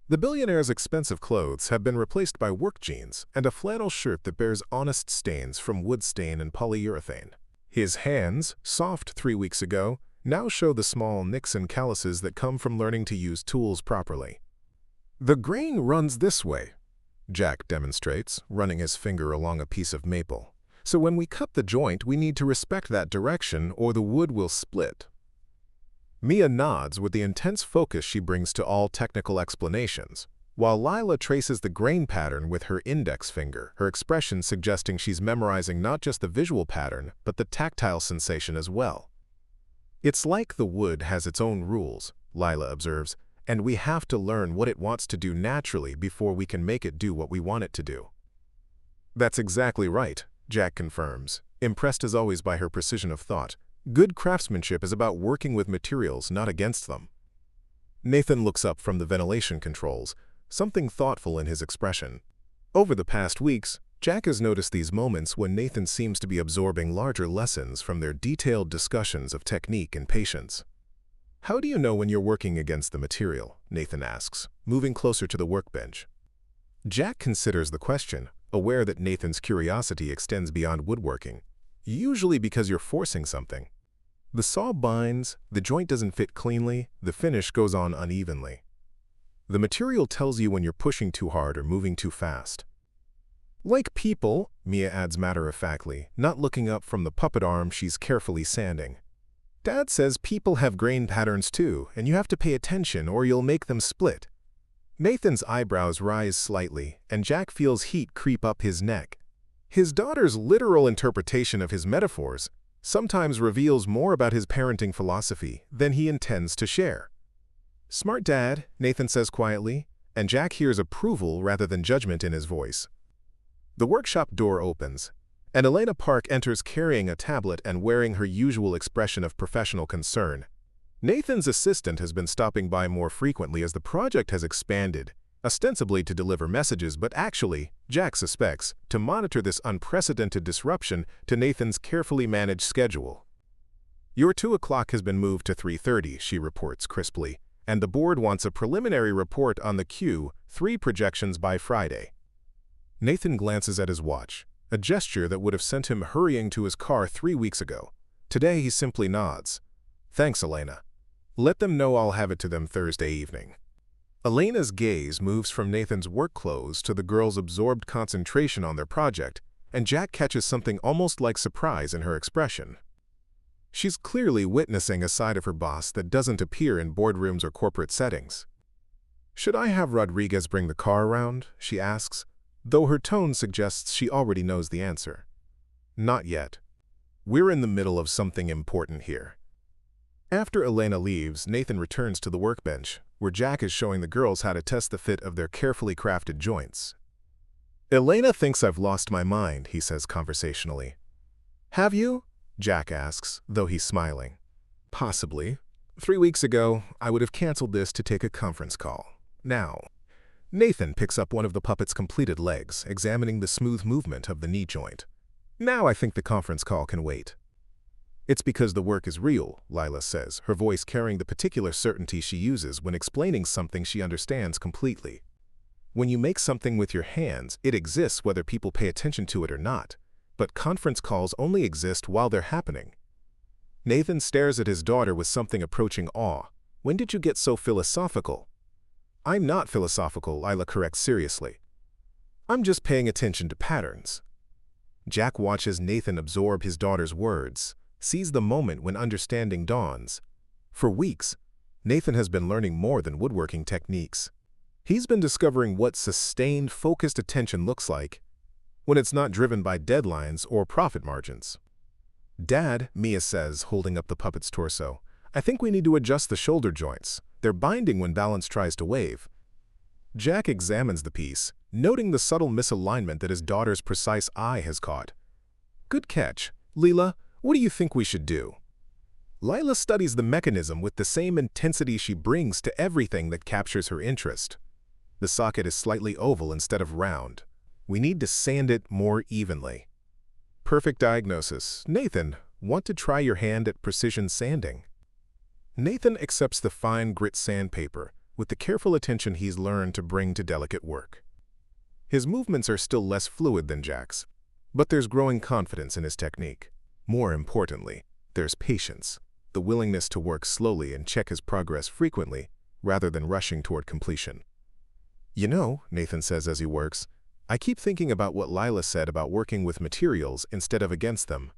The billionaire's expensive clothes have been replaced by work jeans and a flannel shirt that bears honest stains from wood stain and polyurethane. His hands, soft 3 weeks ago, now show the small nicks and calluses that come from learning to use tools properly. "The grain runs this way," Jack demonstrates, running his finger along a piece of maple. "So when we cut the joint, we need to respect that direction or the wood will split." Mia nods with the intense focus she brings to all technical explanations, while Lila traces the grain pattern with her index finger, her expression suggesting she's memorizing not just the visual pattern, but the tactile sensation as well. "It's like the wood has its own rules," Lila observes, "and we have to learn what it wants to do naturally before we can make it do what we want it to do." "That's exactly right," Jack confirms, impressed as always by her precision of thought. Good craftsmanship is about working with materials, not against them. Nathan looks up from the ventilation controls, something thoughtful in his expression. Over the past weeks, Jack has noticed these moments when Nathan seems to be absorbing larger lessons from their detailed discussions of technique and patience. "How do you know when you're working against the material?" Nathan asks, moving closer to the workbench. Jack considers the question, aware that Nathan's curiosity extends beyond woodworking. "Usually because you're forcing something. The saw binds, the joint doesn't fit cleanly, the finish goes on unevenly. The material tells you when you're pushing too hard or moving too fast." "Like people," Mia adds matter-of-factly, not looking up from the puppet arm she's carefully sanding. "Dad says people have grain patterns too, and you have to pay attention or you'll make them split." Nathan's eyebrows rise slightly, and Jack feels heat creep up his neck. His daughter's literal interpretation of his metaphors sometimes reveals more about his parenting philosophy than he intends to share. "Smart dad," Nathan says quietly, and Jack hears approval rather than judgment in his voice. The workshop door opens, and Elena Park enters carrying a tablet and wearing her usual expression of professional concern. Nathan's assistant has been stopping by more frequently as the project has expanded, ostensibly to deliver messages, but actually, Jack suspects, to monitor this unprecedented disruption to Nathan's carefully managed schedule. "Your 2 o'clock has been moved to 3:30, she reports crisply, "and the board wants a preliminary report on the Q3 projections by Friday." Nathan glances at his watch, a gesture that would have sent him hurrying to his car 3 weeks ago. Today he simply nods. "Thanks, Elena. Let them know I'll have it to them Thursday evening." Elena's gaze moves from Nathan's work clothes to the girl's absorbed concentration on their project, and Jack catches something almost like surprise in her expression. She's clearly witnessing a side of her boss that doesn't appear in boardrooms or corporate settings. "Should I have Rodriguez bring the car around?" she asks, though her tone suggests she already knows the answer. "Not yet. We're in the middle of something important here." After Elena leaves, Nathan returns to the workbench, where Jack is showing the girls how to test the fit of their carefully crafted joints. "Elena thinks I've lost my mind," he says conversationally. "Have you?" Jack asks, though he's smiling. "Possibly. 3 weeks ago, I would have canceled this to take a conference call. Now." Nathan picks up one of the puppet's completed legs, examining the smooth movement of the knee joint. "Now I think the conference call can wait." "It's because the work is real," Lila says, her voice carrying the particular certainty she uses when explaining something she understands completely. "When you make something with your hands, it exists whether people pay attention to it or not, but conference calls only exist while they're happening." Nathan stares at his daughter with something approaching awe. "When did you get so philosophical?" "I'm not philosophical," Lila corrects seriously. "I'm just paying attention to patterns." Jack watches Nathan absorb his daughter's words, sees the moment when understanding dawns. For weeks, Nathan has been learning more than woodworking techniques. He's been discovering what sustained, focused attention looks like when it's not driven by deadlines or profit margins. "Dad," Mia says, holding up the puppet's torso, "I think we need to adjust the shoulder joints. They're binding when balance tries to wave." Jack examines the piece, noting the subtle misalignment that his daughter's precise eye has caught. "Good catch. Lila, what do you think we should do?" Lila studies the mechanism with the same intensity she brings to everything that captures her interest. The socket is slightly oval instead of round. We need to sand it more evenly. Perfect diagnosis. Nathan, want to try your hand at precision sanding? Nathan accepts the fine grit sandpaper with the careful attention he's learned to bring to delicate work. His movements are still less fluid than Jack's, but there's growing confidence in his technique. More importantly, there's patience, the willingness to work slowly and check his progress frequently, rather than rushing toward completion. "You know," Nathan says as he works, "I keep thinking about what Lila said about working with materials instead of against them.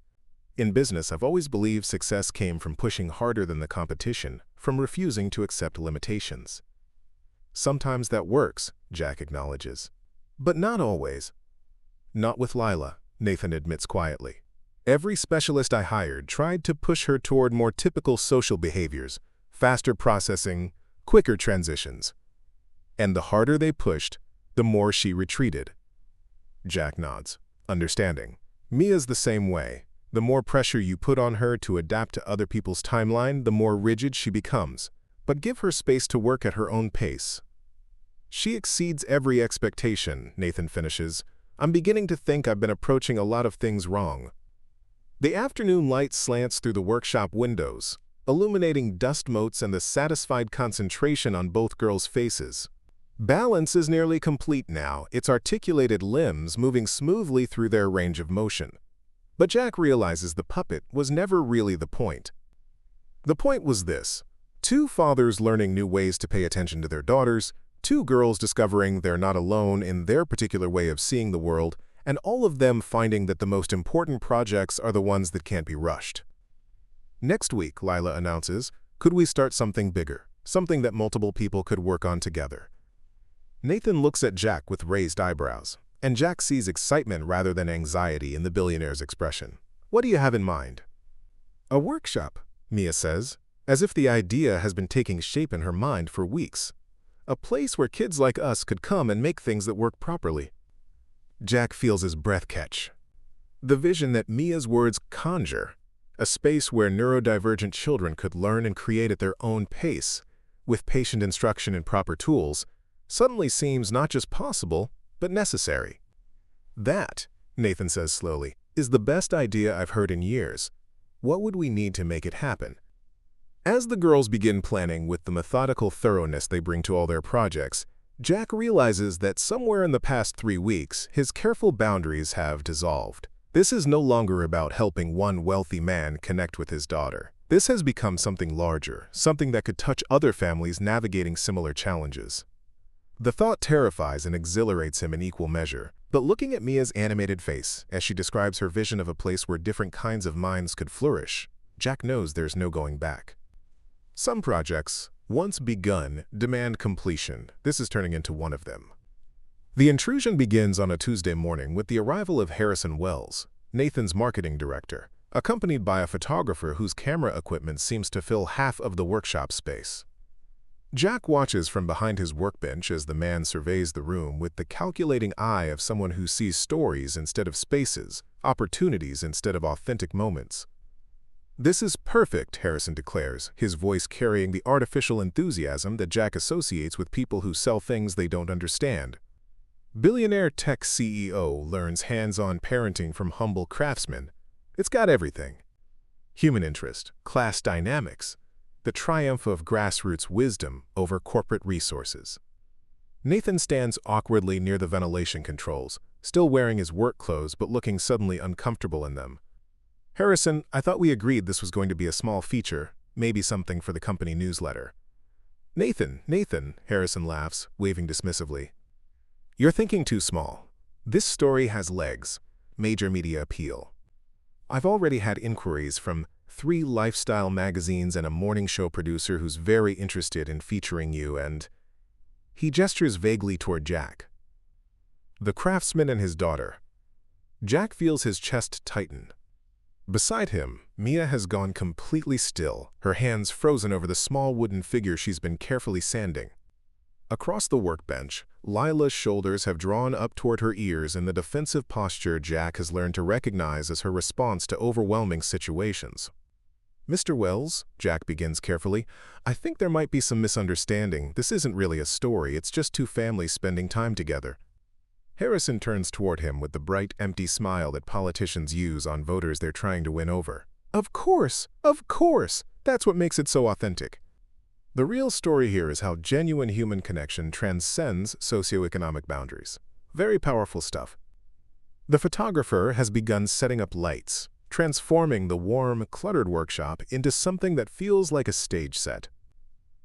In business, I've always believed success came from pushing harder than the competition, from refusing to accept limitations." "Sometimes that works," Jack acknowledges. "But not always." "Not with Lila," Nathan admits quietly. "Every specialist I hired tried to push her toward more typical social behaviors, faster processing, quicker transitions. And the harder they pushed, the more she retreated." Jack nods, understanding. "Mia's the same way. The more pressure you put on her to adapt to other people's timeline, the more rigid she becomes. But give her space to work at her own pace." "She exceeds every expectation," Nathan finishes. "I'm beginning to think I've been approaching a lot of things wrong." The afternoon light slants through the workshop windows, illuminating dust motes and the satisfied concentration on both girls' faces. Balance is nearly complete now, its articulated limbs moving smoothly through their range of motion. But Jack realizes the puppet was never really the point. The point was this: 2 fathers learning new ways to pay attention to their daughters, 2 girls discovering they're not alone in their particular way of seeing the world, and all of them finding that the most important projects are the ones that can't be rushed. "Next week," Lila announces, "could we start something bigger, something that multiple people could work on together?" Nathan looks at Jack with raised eyebrows, and Jack sees excitement rather than anxiety in the billionaire's expression. "What do you have in mind?" "A workshop," Mia says, as if the idea has been taking shape in her mind for weeks. A place where kids like us could come and make things that work properly. Jack feels his breath catch. The vision that Mia's words conjure, a space where neurodivergent children could learn and create at their own pace, with patient instruction and proper tools, suddenly seems not just possible, but necessary. That, Nathan says slowly, is the best idea I've heard in years. What would we need to make it happen? As the girls begin planning with the methodical thoroughness they bring to all their projects, Jack realizes that somewhere in the past 3 weeks, his careful boundaries have dissolved. This is no longer about helping one wealthy man connect with his daughter. This has become something larger, something that could touch other families navigating similar challenges. The thought terrifies and exhilarates him in equal measure, but looking at Mia's animated face as she describes her vision of a place where different kinds of minds could flourish, Jack knows there's no going back. Some projects, once begun, demand completion. This is turning into one of them. The intrusion begins on a Tuesday morning with the arrival of Harrison Wells, Nathan's marketing director, accompanied by a photographer whose camera equipment seems to fill half of the workshop space. Jack watches from behind his workbench as the man surveys the room with the calculating eye of someone who sees stories instead of spaces, opportunities instead of authentic moments. "This is perfect," Harrison declares, his voice carrying the artificial enthusiasm that Jack associates with people who sell things they don't understand. Billionaire tech CEO learns hands-on parenting from humble craftsmen. It's got everything. Human interest, class dynamics, the triumph of grassroots wisdom over corporate resources. Nathan stands awkwardly near the ventilation controls, still wearing his work clothes but looking suddenly uncomfortable in them. "Harrison, I thought we agreed this was going to be a small feature, maybe something for the company newsletter." Nathan, Harrison laughs, waving dismissively. "You're thinking too small. This story has legs, major media appeal. I've already had inquiries from 3 lifestyle magazines and a morning show producer who's very interested in featuring you and—" He gestures vaguely toward Jack. The craftsman and his daughter. Jack feels his chest tighten. Beside him, Mia has gone completely still, her hands frozen over the small wooden figure she's been carefully sanding. Across the workbench, Lila's shoulders have drawn up toward her ears in the defensive posture Jack has learned to recognize as her response to overwhelming situations. "Mr. Wells," Jack begins carefully, "I think there might be some misunderstanding. This isn't really a story, it's just 2 families spending time together." Harrison turns toward him with the bright, empty smile that politicians use on voters they're trying to win over. Of course! That's what makes it so authentic." The real story here is how genuine human connection transcends socioeconomic boundaries. Very powerful stuff. The photographer has begun setting up lights, transforming the warm, cluttered workshop into something that feels like a stage set.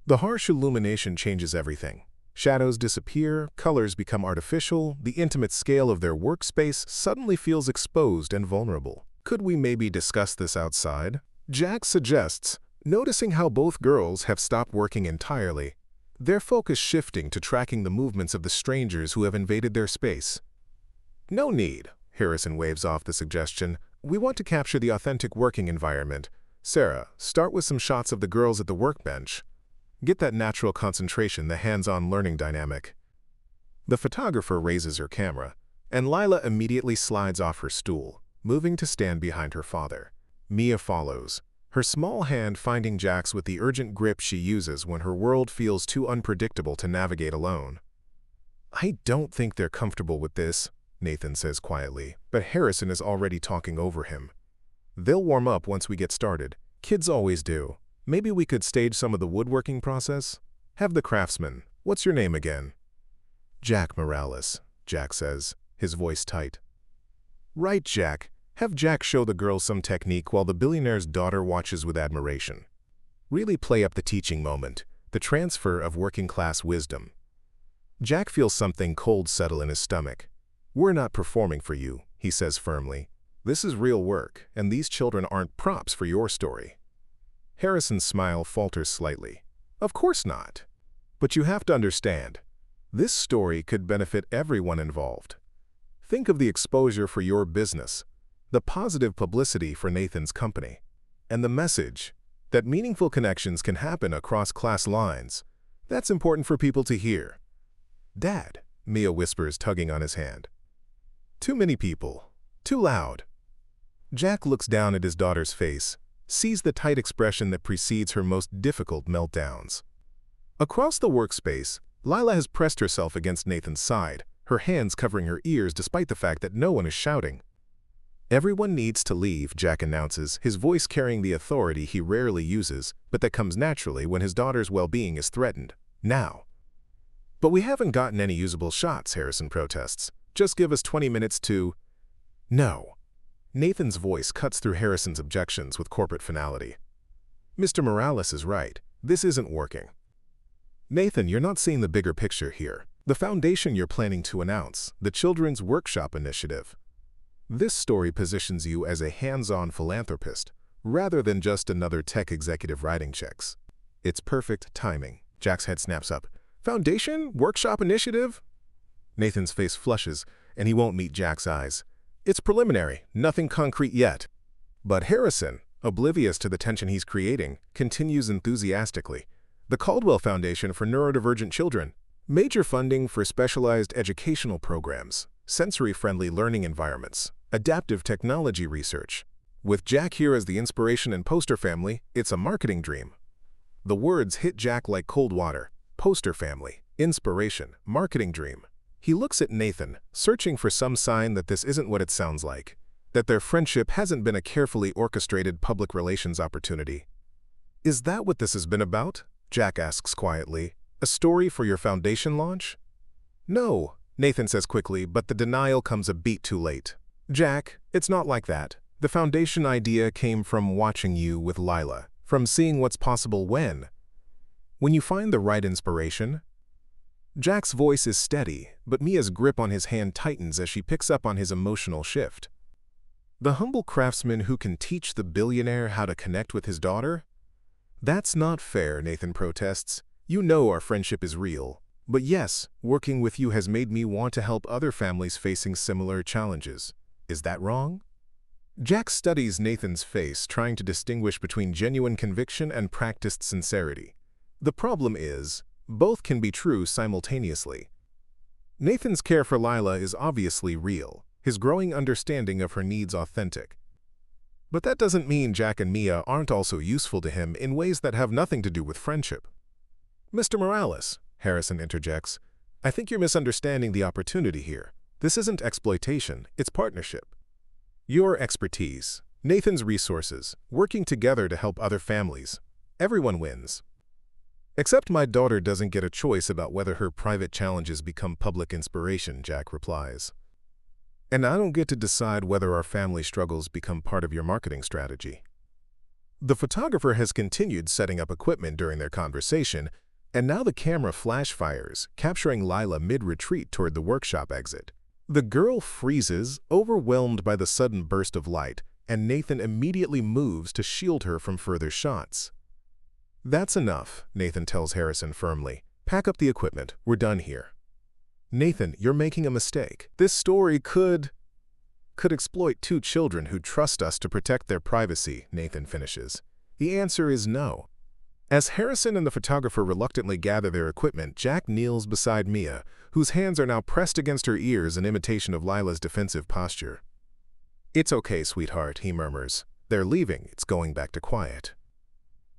The harsh illumination changes everything. Shadows disappear, colors become artificial, the intimate scale of their workspace suddenly feels exposed and vulnerable. "Could we maybe discuss this outside?" Jack suggests, noticing how both girls have stopped working entirely, their focus shifting to tracking the movements of the strangers who have invaded their space. "No need," Harrison waves off the suggestion. "We want to capture the authentic working environment. Sarah, start with some shots of the girls at the workbench. Get that natural concentration, the hands-on learning dynamic." The photographer raises her camera, and Lila immediately slides off her stool, moving to stand behind her father. Mia follows, her small hand finding Jack's with the urgent grip she uses when her world feels too unpredictable to navigate alone. "I don't think they're comfortable with this," Nathan says quietly, but Harrison is already talking over him. "They'll warm up once we get started. Kids always do. Maybe we could stage some of the woodworking process? Have the craftsman. What's your name again?" "Jack Morales," Jack says, his voice tight. "Right, Jack. Have Jack show the girls some technique while the billionaire's daughter watches with admiration. Really play up the teaching moment, the transfer of working-class wisdom." Jack feels something cold settle in his stomach. "We're not performing for you," he says firmly. "This is real work, and these children aren't props for your story." Harrison's smile falters slightly. "Of course not. But you have to understand, this story could benefit everyone involved. Think of the exposure for your business, the positive publicity for Nathan's company, and the message that meaningful connections can happen across class lines. That's important for people to hear. Dad, Mia whispers, tugging on his hand. Too many people. Too loud. Jack looks down at his daughter's face, sees the tight expression that precedes her most difficult meltdowns. Across the workspace, Lila has pressed herself against Nathan's side, her hands covering her ears despite the fact that no one is shouting. Everyone needs to leave, Jack announces, his voice carrying the authority he rarely uses, but that comes naturally when his daughter's well-being is threatened. Now. But we haven't gotten any usable shots, Harrison protests. Just give us 20 minutes to… No. Nathan's voice cuts through Harrison's objections with corporate finality. Mr. Morales is right. This isn't working. Nathan, you're not seeing the bigger picture here. The foundation you're planning to announce, the Children's Workshop Initiative. This story positions you as a hands-on philanthropist, rather than just another tech executive writing checks. It's perfect timing. Jack's head snaps up. Foundation? Workshop Initiative? Nathan's face flushes, and he won't meet Jack's eyes. It's preliminary, nothing concrete yet. But Harrison, oblivious to the tension he's creating, continues enthusiastically. The Caldwell Foundation for Neurodivergent Children. Major funding for specialized educational programs, sensory-friendly learning environments, adaptive technology research. With Jack here as the inspiration and poster family, it's a marketing dream. The words hit Jack like cold water. Poster family, inspiration, marketing dream. He looks at Nathan, searching for some sign that this isn't what it sounds like, that their friendship hasn't been a carefully orchestrated public relations opportunity. Is that what this has been about? Jack asks quietly. A story for your foundation launch? No, Nathan says quickly, but the denial comes a beat too late. Jack, it's not like that. The foundation idea came from watching you with Lila, from seeing what's possible when you find the right inspiration. Jack's voice is steady, but Mia's grip on his hand tightens as she picks up on his emotional shift. The humble craftsman who can teach the billionaire how to connect with his daughter? That's not fair, Nathan protests. You know our friendship is real. But yes, working with you has made me want to help other families facing similar challenges. Is that wrong? Jack studies Nathan's face, trying to distinguish between genuine conviction and practiced sincerity. The problem is, both can be true simultaneously. Nathan's care for Lila is obviously real, his growing understanding of her needs authentic. But that doesn't mean Jack and Mia aren't also useful to him in ways that have nothing to do with friendship. Mr. Morales, Harrison interjects, I think you're misunderstanding the opportunity here. This isn't exploitation, it's partnership. Your expertise, Nathan's resources, working together to help other families. Everyone wins. Except my daughter doesn't get a choice about whether her private challenges become public inspiration, Jack replies. And I don't get to decide whether our family struggles become part of your marketing strategy. The photographer has continued setting up equipment during their conversation, and now the camera flash fires, capturing Lila mid-retreat toward the workshop exit. The girl freezes, overwhelmed by the sudden burst of light, and Nathan immediately moves to shield her from further shots. That's enough, Nathan tells Harrison firmly. Pack up the equipment. We're done here. Nathan, you're making a mistake. This story could exploit two children who trust us to protect their privacy, Nathan finishes. The answer is no. As Harrison and the photographer reluctantly gather their equipment, Jack kneels beside Mia, whose hands are now pressed against her ears in imitation of Lila's defensive posture. It's okay, sweetheart, he murmurs. They're leaving. It's going back to quiet.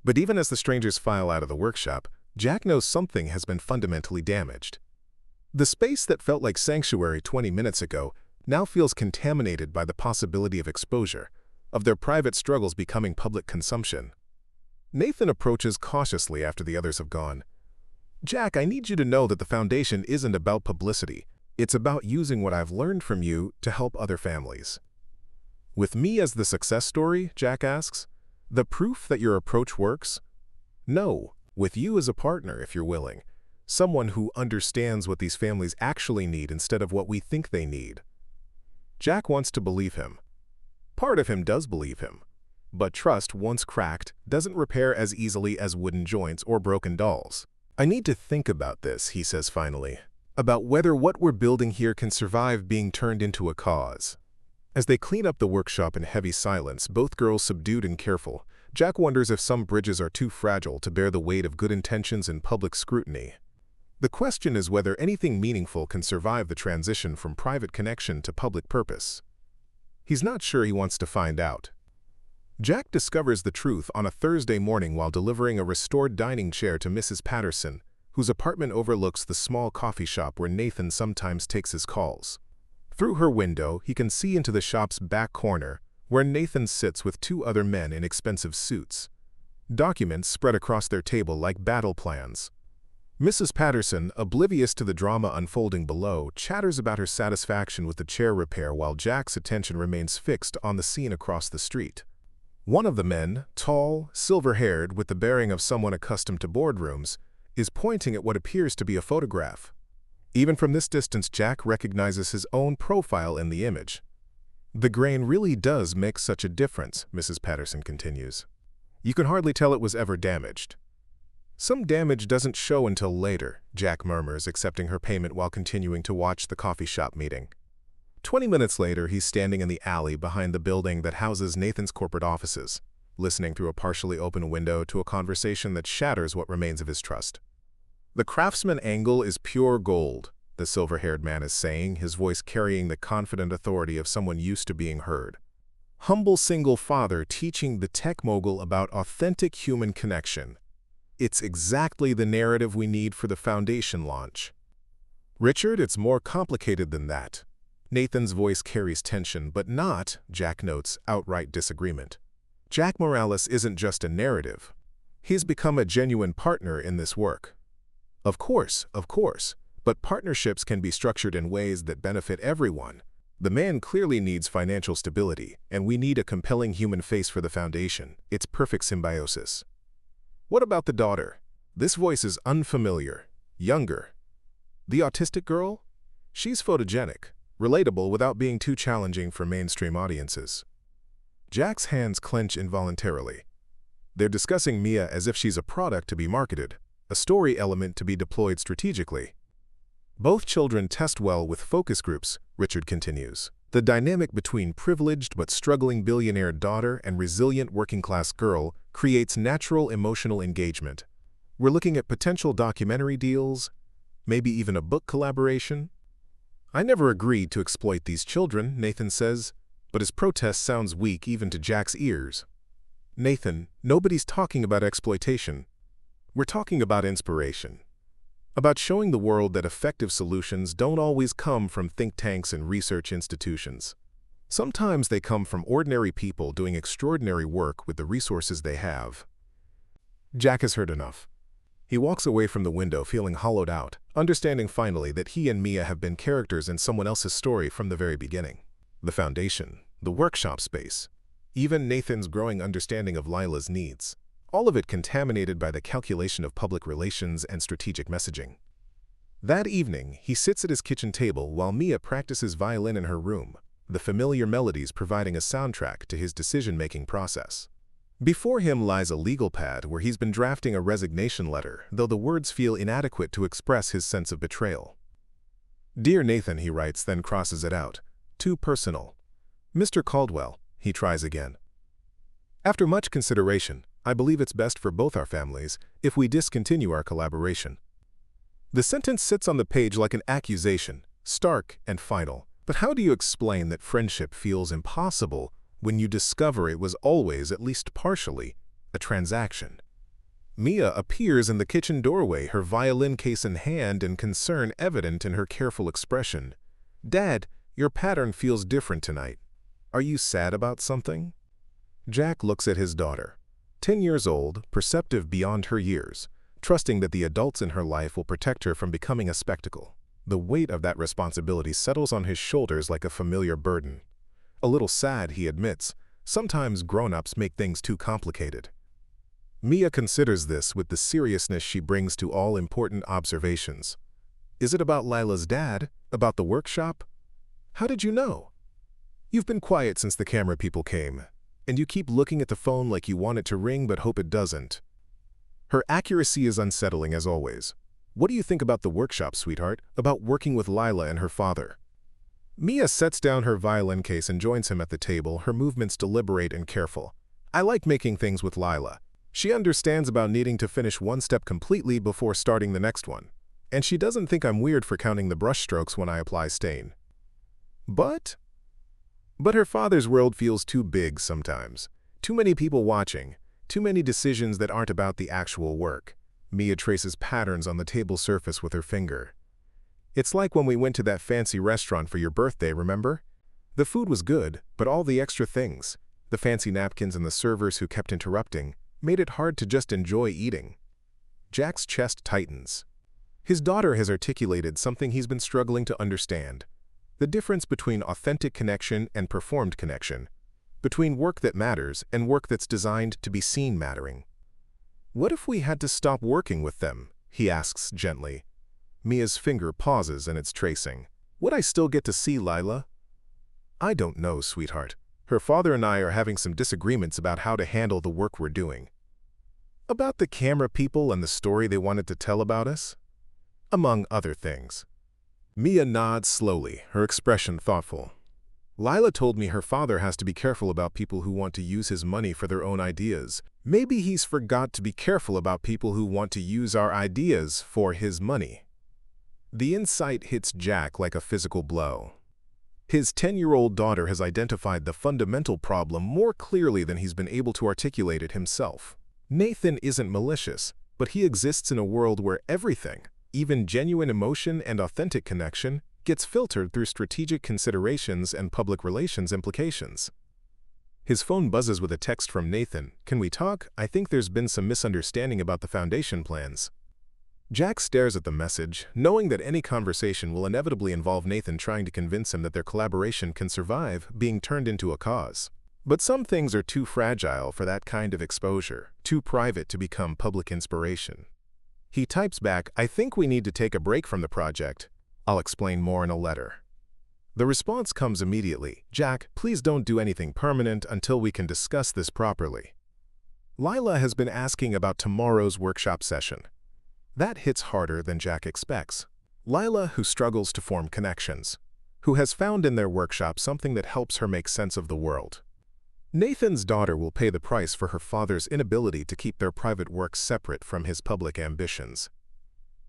But even as the strangers file out of the workshop, Jack knows something has been fundamentally damaged. The space that felt like sanctuary 20 minutes ago now feels contaminated by the possibility of exposure, of their private struggles becoming public consumption. Nathan approaches cautiously after the others have gone. Jack, I need you to know that the foundation isn't about publicity. It's about using what I've learned from you to help other families. With me as the success story, Jack asks, the proof that your approach works? No, with you as a partner if you're willing. Someone who understands what these families actually need instead of what we think they need. Jack wants to believe him. Part of him does believe him. But trust, once cracked, doesn't repair as easily as wooden joints or broken dolls. I need to think about this, he says finally, about whether what we're building here can survive being turned into a cause. As they clean up the workshop in heavy silence, both girls subdued and careful, Jack wonders if some bridges are too fragile to bear the weight of good intentions and public scrutiny. The question is whether anything meaningful can survive the transition from private connection to public purpose. He's not sure he wants to find out. Jack discovers the truth on a Thursday morning while delivering a restored dining chair to Mrs. Patterson, whose apartment overlooks the small coffee shop where Nathan sometimes takes his calls. Through her window, he can see into the shop's back corner, where Nathan sits with two other men in expensive suits. Documents spread across their table like battle plans. Mrs. Patterson, oblivious to the drama unfolding below, chatters about her satisfaction with the chair repair while Jack's attention remains fixed on the scene across the street. One of the men, tall, silver-haired, with the bearing of someone accustomed to boardrooms, is pointing at what appears to be a photograph. Even from this distance, Jack recognizes his own profile in the image. "The grain really does make such a difference," Mrs. Patterson continues. "You can hardly tell it was ever damaged." "Some damage doesn't show until later," Jack murmurs, accepting her payment while continuing to watch the coffee shop meeting. 20 minutes later, he's standing in the alley behind the building that houses Nathan's corporate offices, listening through a partially open window to a conversation that shatters what remains of his trust. "The craftsman angle is pure gold," the silver-haired man is saying, his voice carrying the confident authority of someone used to being heard. "Humble single father teaching the tech mogul about authentic human connection. It's exactly the narrative we need for the foundation launch." "Richard, it's more complicated than that." Nathan's voice carries tension, but not, Jack notes, outright disagreement. Jack Morales isn't just a narrative. He's become a genuine partner in this work. Of course, but partnerships can be structured in ways that benefit everyone. The man clearly needs financial stability, and we need a compelling human face for the foundation. It's perfect symbiosis. "What about the daughter?" This voice is unfamiliar. "Younger." "The autistic girl?" "She's photogenic, relatable without being too challenging for mainstream audiences." Jack's hands clench involuntarily. They're discussing Mia as if she's a product to be marketed, a story element to be deployed strategically. "Both children test well with focus groups," Richard continues. "The dynamic between privileged but struggling billionaire daughter and resilient working-class girl creates natural emotional engagement. We're looking at potential documentary deals, maybe even a book collaboration." "I never agreed to exploit these children," Nathan says, but his protest sounds weak even to Jack's ears. "Nathan, nobody's talking about exploitation. We're talking about inspiration. About showing the world that effective solutions don't always come from think tanks and research institutions. Sometimes they come from ordinary people doing extraordinary work with the resources they have." Jack has heard enough. He walks away from the window feeling hollowed out, understanding finally that he and Mia have been characters in someone else's story from the very beginning. The foundation, the workshop space, even Nathan's growing understanding of Lila's needs. All of it contaminated by the calculation of public relations and strategic messaging. That evening, he sits at his kitchen table while Mia practices violin in her room, the familiar melodies providing a soundtrack to his decision-making process. Before him lies a legal pad where he's been drafting a resignation letter, though the words feel inadequate to express his sense of betrayal. "Dear Nathan," he writes, then crosses it out. Too personal. "Mr. Caldwell," he tries again. "After much consideration, I believe it's best for both our families if we discontinue our collaboration." The sentence sits on the page like an accusation, stark and final. But how do you explain that friendship feels impossible when you discover it was always, at least partially, a transaction? Mia appears in the kitchen doorway, her violin case in hand and concern evident in her careful expression. "Dad, your pattern feels different tonight. Are you sad about something?" Jack looks at his daughter. 10 years old, perceptive beyond her years, trusting that the adults in her life will protect her from becoming a spectacle. The weight of that responsibility settles on his shoulders like a familiar burden. A little sad, he admits. Sometimes grown-ups make things too complicated. Mia considers this with the seriousness she brings to all important observations. "Is it about Lila's dad? About the workshop? How did you know? You've been quiet since the camera people came, and you keep looking at the phone like you want it to ring but hope it doesn't." Her accuracy is unsettling as always. "What do you think about the workshop, sweetheart? About working with Lila and her father?" Mia sets down her violin case and joins him at the table, her movements deliberate and careful. I like making things with Lila. She understands about needing to finish one step completely before starting the next one. And she doesn't think I'm weird for counting the brush strokes when I apply stain. But her father's world feels too big sometimes. Too many people watching. Too many decisions that aren't about the actual work. Mia traces patterns on the table surface with her finger. It's like when we went to that fancy restaurant for your birthday, remember? The food was good, but all the extra things, the fancy napkins and the servers who kept interrupting, made it hard to just enjoy eating. Jack's chest tightens. His daughter has articulated something he's been struggling to understand. The difference between authentic connection and performed connection. Between work that matters and work that's designed to be seen mattering. What if we had to stop working with them? He asks gently. Mia's finger pauses in its tracing. Would I still get to see Lila? I don't know, sweetheart. Her father and I are having some disagreements about how to handle the work we're doing. About the camera people and the story they wanted to tell about us? Among other things. Mia nods slowly, her expression thoughtful. Lila told me her father has to be careful about people who want to use his money for their own ideas. Maybe he's forgot to be careful about people who want to use our ideas for his money. The insight hits Jack like a physical blow. His 10-year-old daughter has identified the fundamental problem more clearly than he's been able to articulate it himself. Nathan isn't malicious, but he exists in a world where everything, even genuine emotion and authentic connection, gets filtered through strategic considerations and public relations implications. His phone buzzes with a text from Nathan. Can we talk? I think there's been some misunderstanding about the foundation plans. Jack stares at the message, knowing that any conversation will inevitably involve Nathan trying to convince him that their collaboration can survive being turned into a cause. But some things are too fragile for that kind of exposure, too private to become public inspiration. He types back, I think we need to take a break from the project. I'll explain more in a letter. The response comes immediately. Jack, please don't do anything permanent until we can discuss this properly. Lila has been asking about tomorrow's workshop session. That hits harder than Jack expects. Lila, who struggles to form connections, who has found in their workshop something that helps her make sense of the world. Nathan's daughter will pay the price for her father's inability to keep their private work separate from his public ambitions.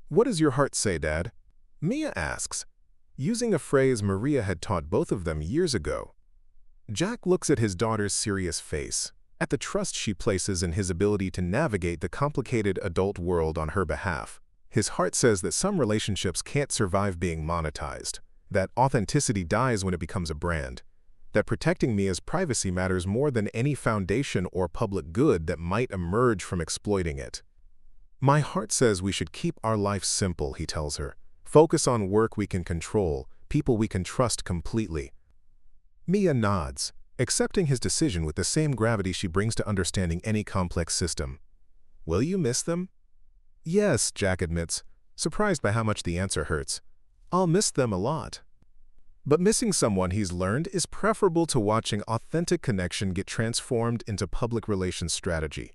What does your heart say, Dad? Mia asks, using a phrase Maria had taught both of them years ago. Jack looks at his daughter's serious face, at the trust she places in his ability to navigate the complicated adult world on her behalf. His heart says that some relationships can't survive being monetized, that authenticity dies when it becomes a brand, that protecting Mia's privacy matters more than any foundation or public good that might emerge from exploiting it. My heart says we should keep our life simple, he tells her. Focus on work we can control, people we can trust completely. Mia nods, accepting his decision with the same gravity she brings to understanding any complex system. Will you miss them? Yes, Jack admits, surprised by how much the answer hurts. I'll miss them a lot. But missing someone he's learned is preferable to watching authentic connection get transformed into public relations strategy.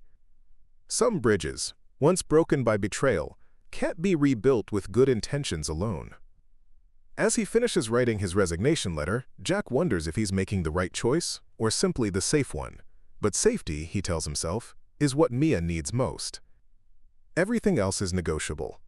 Some bridges, once broken by betrayal, can't be rebuilt with good intentions alone. As he finishes writing his resignation letter, Jack wonders if he's making the right choice or simply the safe one. But safety, he tells himself, is what Mia needs most. Everything else is negotiable.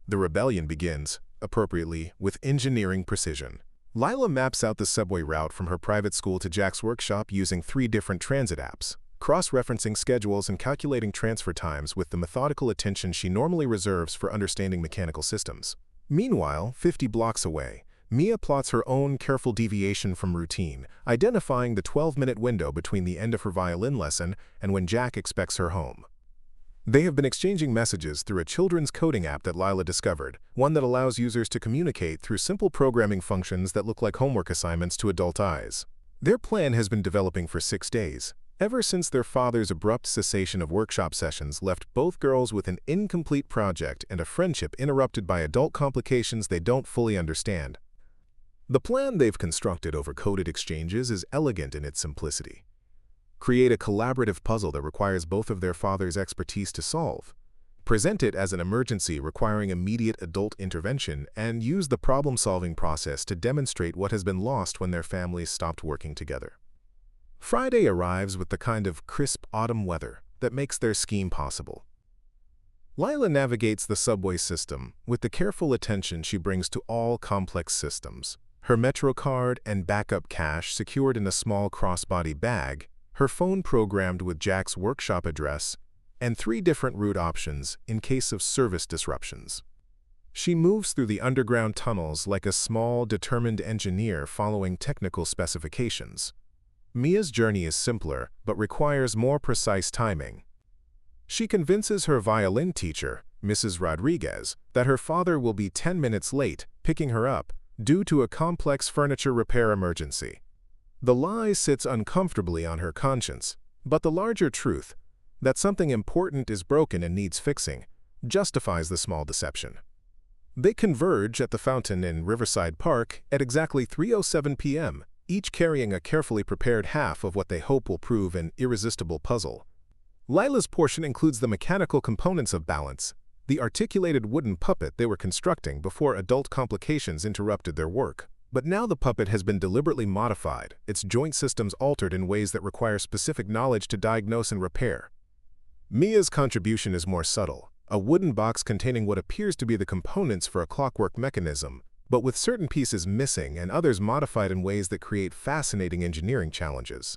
The rebellion begins, appropriately, with engineering precision. Lila maps out the subway route from her private school to Jack's workshop using 3 different transit apps, cross-referencing schedules and calculating transfer times with the methodical attention she normally reserves for understanding mechanical systems. Meanwhile, 50 blocks away, Mia plots her own careful deviation from routine, identifying the 12-minute window between the end of her violin lesson and when Jack expects her home. They have been exchanging messages through a children's coding app that Lila discovered, one that allows users to communicate through simple programming functions that look like homework assignments to adult eyes. Their plan has been developing for 6 days, ever since their father's abrupt cessation of workshop sessions left both girls with an incomplete project and a friendship interrupted by adult complications they don't fully understand. The plan they've constructed over coded exchanges is elegant in its simplicity. Create a collaborative puzzle that requires both of their father's expertise to solve. Present it as an emergency requiring immediate adult intervention, and use the problem-solving process to demonstrate what has been lost when their families stopped working together. Friday arrives with the kind of crisp autumn weather that makes their scheme possible. Lila navigates the subway system with the careful attention she brings to all complex systems. Her MetroCard and backup cash secured in a small crossbody bag, her phone programmed with Jack's workshop address, and 3 different route options in case of service disruptions. She moves through the underground tunnels like a small, determined engineer following technical specifications. Mia's journey is simpler, but requires more precise timing. She convinces her violin teacher, Mrs. Rodriguez, that her father will be 10 minutes late picking her up due to a complex furniture repair emergency. The lie sits uncomfortably on her conscience, but the larger truth, that something important is broken and needs fixing, justifies the small deception. They converge at the fountain in Riverside Park at exactly 3:07 p.m., each carrying a carefully prepared half of what they hope will prove an irresistible puzzle. Lila's portion includes the mechanical components of balance, the articulated wooden puppet they were constructing before adult complications interrupted their work. But now the puppet has been deliberately modified, its joint systems altered in ways that require specific knowledge to diagnose and repair. Mia's contribution is more subtle, a wooden box containing what appears to be the components for a clockwork mechanism, but with certain pieces missing and others modified in ways that create fascinating engineering challenges.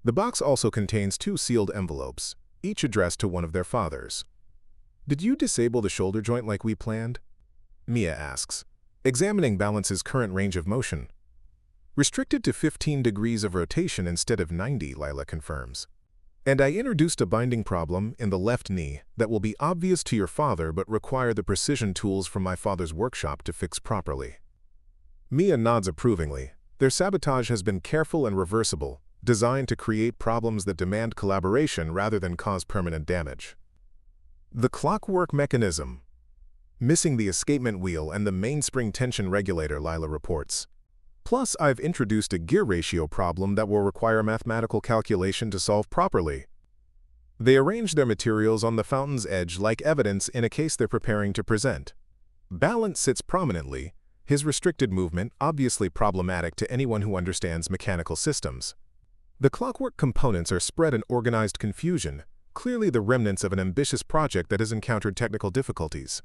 The box also contains 2 sealed envelopes, each addressed to one of their fathers. "Did you disable the shoulder joint like we planned?" Mia asks, examining Balance's current range of motion. "Restricted to 15 degrees of rotation instead of 90, Lila confirms. "And I introduced a binding problem in the left knee that will be obvious to your father but require the precision tools from my father's workshop to fix properly." Mia nods approvingly. Their sabotage has been careful and reversible, designed to create problems that demand collaboration rather than cause permanent damage. The clockwork mechanism. Missing the escapement wheel and the mainspring tension regulator, Lila reports. Plus, I've introduced a gear ratio problem that will require mathematical calculation to solve properly. They arrange their materials on the fountain's edge like evidence in a case they're preparing to present. Balance sits prominently, his restricted movement obviously problematic to anyone who understands mechanical systems. The clockwork components are spread in organized confusion, clearly the remnants of an ambitious project that has encountered technical difficulties.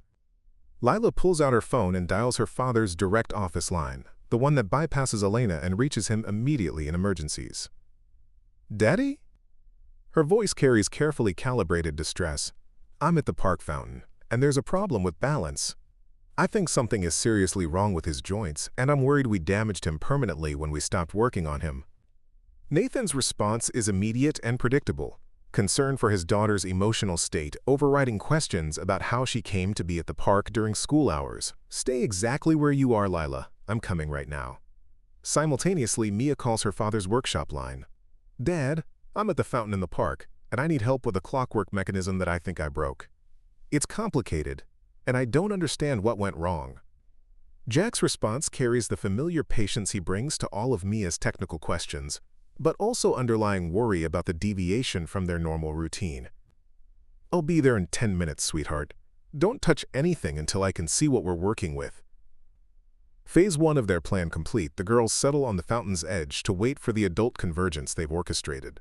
Lila pulls out her phone and dials her father's direct office line, the one that bypasses Elena and reaches him immediately in emergencies. "Daddy?" Her voice carries carefully calibrated distress. "I'm at the park fountain, and there's a problem with Balance. I think something is seriously wrong with his joints, and I'm worried we damaged him permanently when we stopped working on him." Nathan's response is immediate and predictable, concern for his daughter's emotional state overriding questions about how she came to be at the park during school hours. "Stay exactly where you are, Lila. I'm coming right now." Simultaneously, Mia calls her father's workshop line. "Dad, I'm at the fountain in the park, and I need help with a clockwork mechanism that I think I broke. It's complicated, and I don't understand what went wrong." Jack's response carries the familiar patience he brings to all of Mia's technical questions, but also underlying worry about the deviation from their normal routine. "I'll be there in 10 minutes, sweetheart. Don't touch anything until I can see what we're working with." Phase 1 of their plan complete, the girls settle on the fountain's edge to wait for the adult convergence they've orchestrated.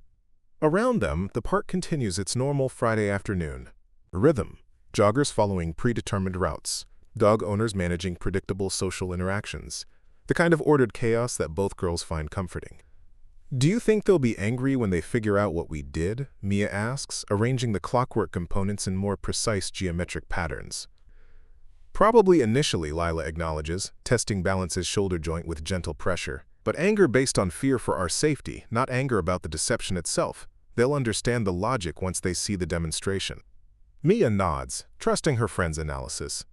Around them, the park continues its normal Friday afternoon. Rhythm, joggers following predetermined routes, dog owners managing predictable social interactions, the kind of ordered chaos that both girls find comforting. "Do you think they'll be angry when they figure out what we did?" Mia asks, arranging the clockwork components in more precise geometric patterns. "Probably initially," Lila acknowledges, testing Balance's shoulder joint with gentle pressure. "But anger based on fear for our safety, not anger about the deception itself. They'll understand the logic once they see the demonstration." Mia nods, trusting her friend's analysis.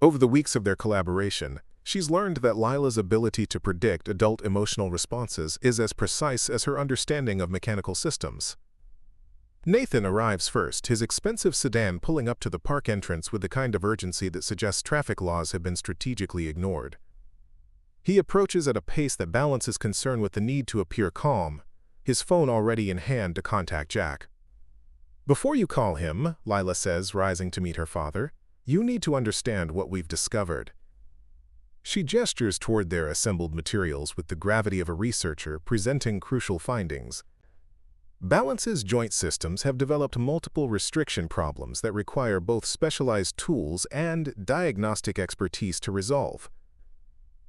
Over the weeks of their collaboration, she's learned that Lila's ability to predict adult emotional responses is as precise as her understanding of mechanical systems. Nathan arrives first, his expensive sedan pulling up to the park entrance with the kind of urgency that suggests traffic laws have been strategically ignored. He approaches at a pace that balances concern with the need to appear calm, his phone already in hand to contact Jack. "Before you call him," Lila says, rising to meet her father, "you need to understand what we've discovered." She gestures toward their assembled materials with the gravity of a researcher presenting crucial findings. Balance's joint systems have developed multiple restriction problems that require both specialized tools and diagnostic expertise to resolve.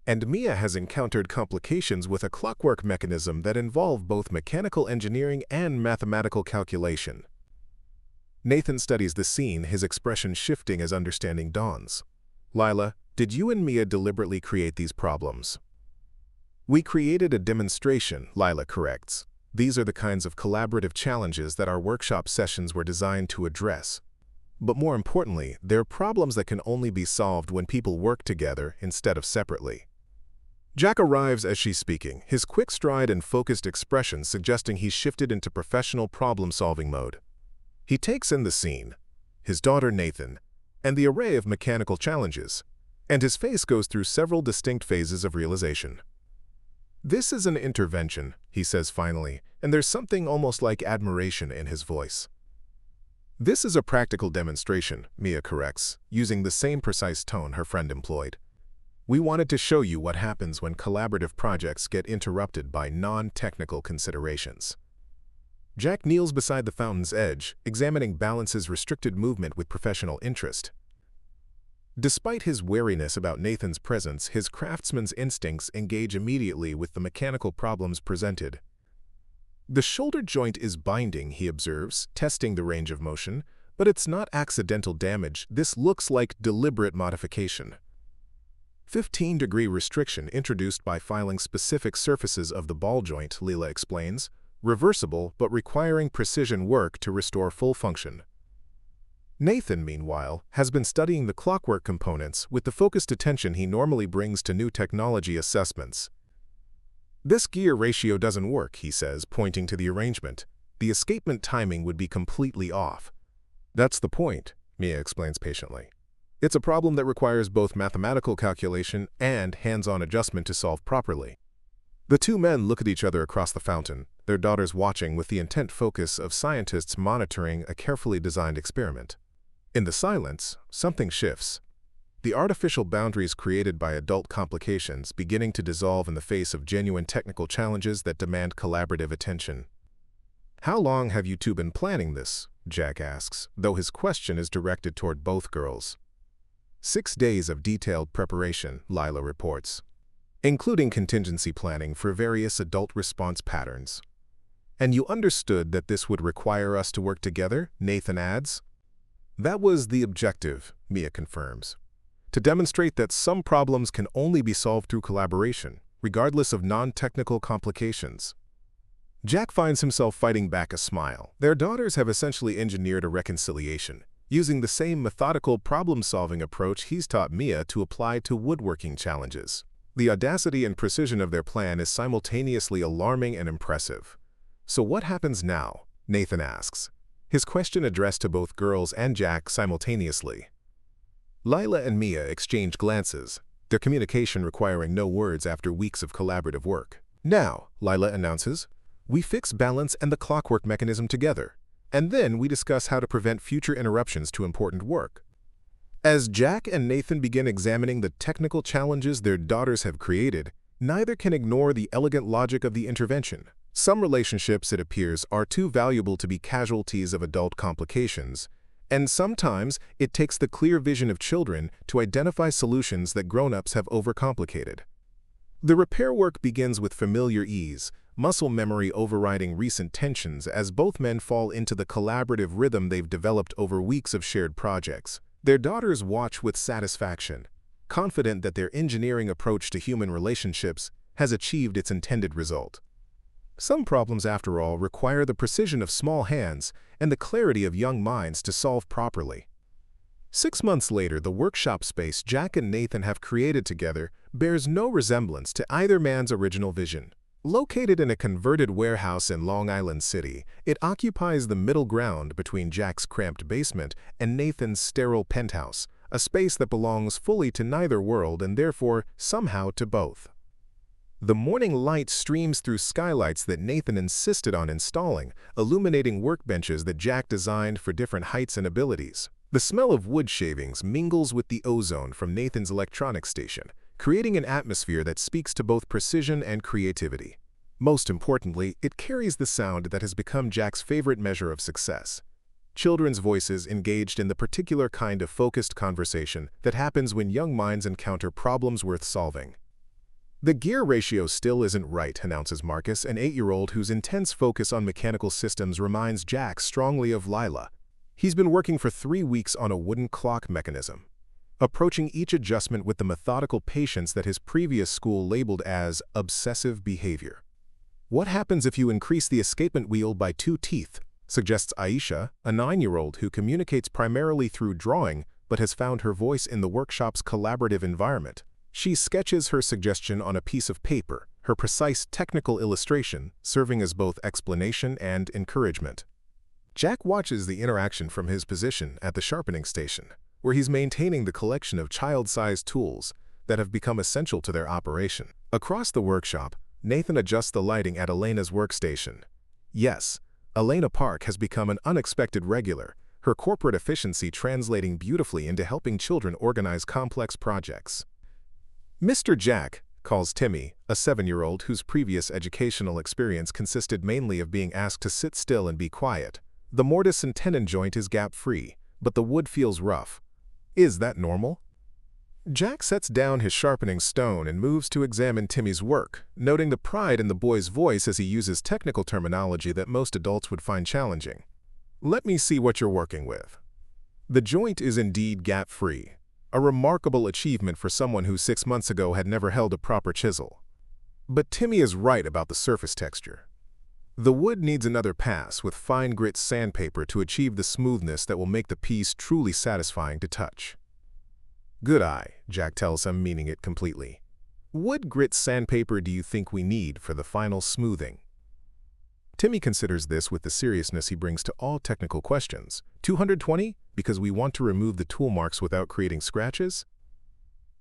And Mia has encountered complications with a clockwork mechanism that involve both mechanical engineering and mathematical calculation. Nathan studies the scene, his expression shifting as understanding dawns. Lila, did you and Mia deliberately create these problems? We created a demonstration, Lila corrects. These are the kinds of collaborative challenges that our workshop sessions were designed to address. But more importantly, they're problems that can only be solved when people work together instead of separately. Jack arrives as she's speaking, his quick stride and focused expression suggesting he's shifted into professional problem-solving mode. He takes in the scene, his daughter Nathan, and the array of mechanical challenges, and his face goes through several distinct phases of realization. This is an intervention, he says finally, and there's something almost like admiration in his voice. This is a practical demonstration, Mia corrects, using the same precise tone her friend employed. We wanted to show you what happens when collaborative projects get interrupted by non-technical considerations. Jack kneels beside the fountain's edge, examining Balance's restricted movement with professional interest. Despite his wariness about Nathan's presence, his craftsman's instincts engage immediately with the mechanical problems presented. The shoulder joint is binding, he observes, testing the range of motion, but it's not accidental damage. This looks like deliberate modification. 15-degree restriction introduced by filing specific surfaces of the ball joint, Leela explains, reversible but requiring precision work to restore full function. Nathan, meanwhile, has been studying the clockwork components with the focused attention he normally brings to new technology assessments. This gear ratio doesn't work, he says, pointing to the arrangement. The escapement timing would be completely off. That's the point, Mia explains patiently. It's a problem that requires both mathematical calculation and hands-on adjustment to solve properly. The two men look at each other across the fountain, their daughters watching with the intent focus of scientists monitoring a carefully designed experiment. In the silence, something shifts. The artificial boundaries created by adult complications beginning to dissolve in the face of genuine technical challenges that demand collaborative attention. How long have you two been planning this? Jack asks, though his question is directed toward both girls. 6 days of detailed preparation, Lila reports, including contingency planning for various adult response patterns. And you understood that this would require us to work together, Nathan adds. That was the objective, Mia confirms. To demonstrate that some problems can only be solved through collaboration, regardless of non-technical complications. Jack finds himself fighting back a smile. Their daughters have essentially engineered a reconciliation, using the same methodical problem-solving approach he's taught Mia to apply to woodworking challenges. The audacity and precision of their plan is simultaneously alarming and impressive. So what happens now? Nathan asks, his question addressed to both girls and Jack simultaneously. Lila and Mia exchange glances, their communication requiring no words after weeks of collaborative work. Now, Lila announces, we fix balance and the clockwork mechanism together, and then we discuss how to prevent future interruptions to important work. As Jack and Nathan begin examining the technical challenges their daughters have created, neither can ignore the elegant logic of the intervention. Some relationships, it appears, are too valuable to be casualties of adult complications, and sometimes it takes the clear vision of children to identify solutions that grown-ups have overcomplicated. The repair work begins with familiar ease, muscle memory overriding recent tensions as both men fall into the collaborative rhythm they've developed over weeks of shared projects. Their daughters watch with satisfaction, confident that their engineering approach to human relationships has achieved its intended result. Some problems, after all, require the precision of small hands and the clarity of young minds to solve properly. 6 months later, the workshop space Jack and Nathan have created together bears no resemblance to either man's original vision. Located in a converted warehouse in Long Island City, it occupies the middle ground between Jack's cramped basement and Nathan's sterile penthouse, a space that belongs fully to neither world and therefore somehow to both. The morning light streams through skylights that Nathan insisted on installing, illuminating workbenches that Jack designed for different heights and abilities. The smell of wood shavings mingles with the ozone from Nathan's electronics station, creating an atmosphere that speaks to both precision and creativity. Most importantly, it carries the sound that has become Jack's favorite measure of success. Children's voices engaged in the particular kind of focused conversation that happens when young minds encounter problems worth solving. The gear ratio still isn't right, announces Marcus, an 8-year-old whose intense focus on mechanical systems reminds Jack strongly of Lila. He's been working for 3 weeks on a wooden clock mechanism, approaching each adjustment with the methodical patience that his previous school labeled as obsessive behavior. What happens if you increase the escapement wheel by 2 teeth? Suggests Aisha, a 9-year-old who communicates primarily through drawing but has found her voice in the workshop's collaborative environment. She sketches her suggestion on a piece of paper, her precise technical illustration serving as both explanation and encouragement. Jack watches the interaction from his position at the sharpening station, where he's maintaining the collection of child-sized tools that have become essential to their operation. Across the workshop, Nathan adjusts the lighting at Elena's workstation. Yes, Elena Park has become an unexpected regular, her corporate efficiency translating beautifully into helping children organize complex projects. Mr. Jack, calls Timmy, a 7-year-old whose previous educational experience consisted mainly of being asked to sit still and be quiet. The mortise and tenon joint is gap-free, but the wood feels rough. Is that normal? Jack sets down his sharpening stone and moves to examine Timmy's work, noting the pride in the boy's voice as he uses technical terminology that most adults would find challenging. Let me see what you're working with. The joint is indeed gap-free, a remarkable achievement for someone who 6 months ago had never held a proper chisel. But Timmy is right about the surface texture. The wood needs another pass with fine grit sandpaper to achieve the smoothness that will make the piece truly satisfying to touch. Good eye, Jack tells him, meaning it completely. What grit sandpaper do you think we need for the final smoothing? Timmy considers this with the seriousness he brings to all technical questions. 220? Because we want to remove the tool marks without creating scratches?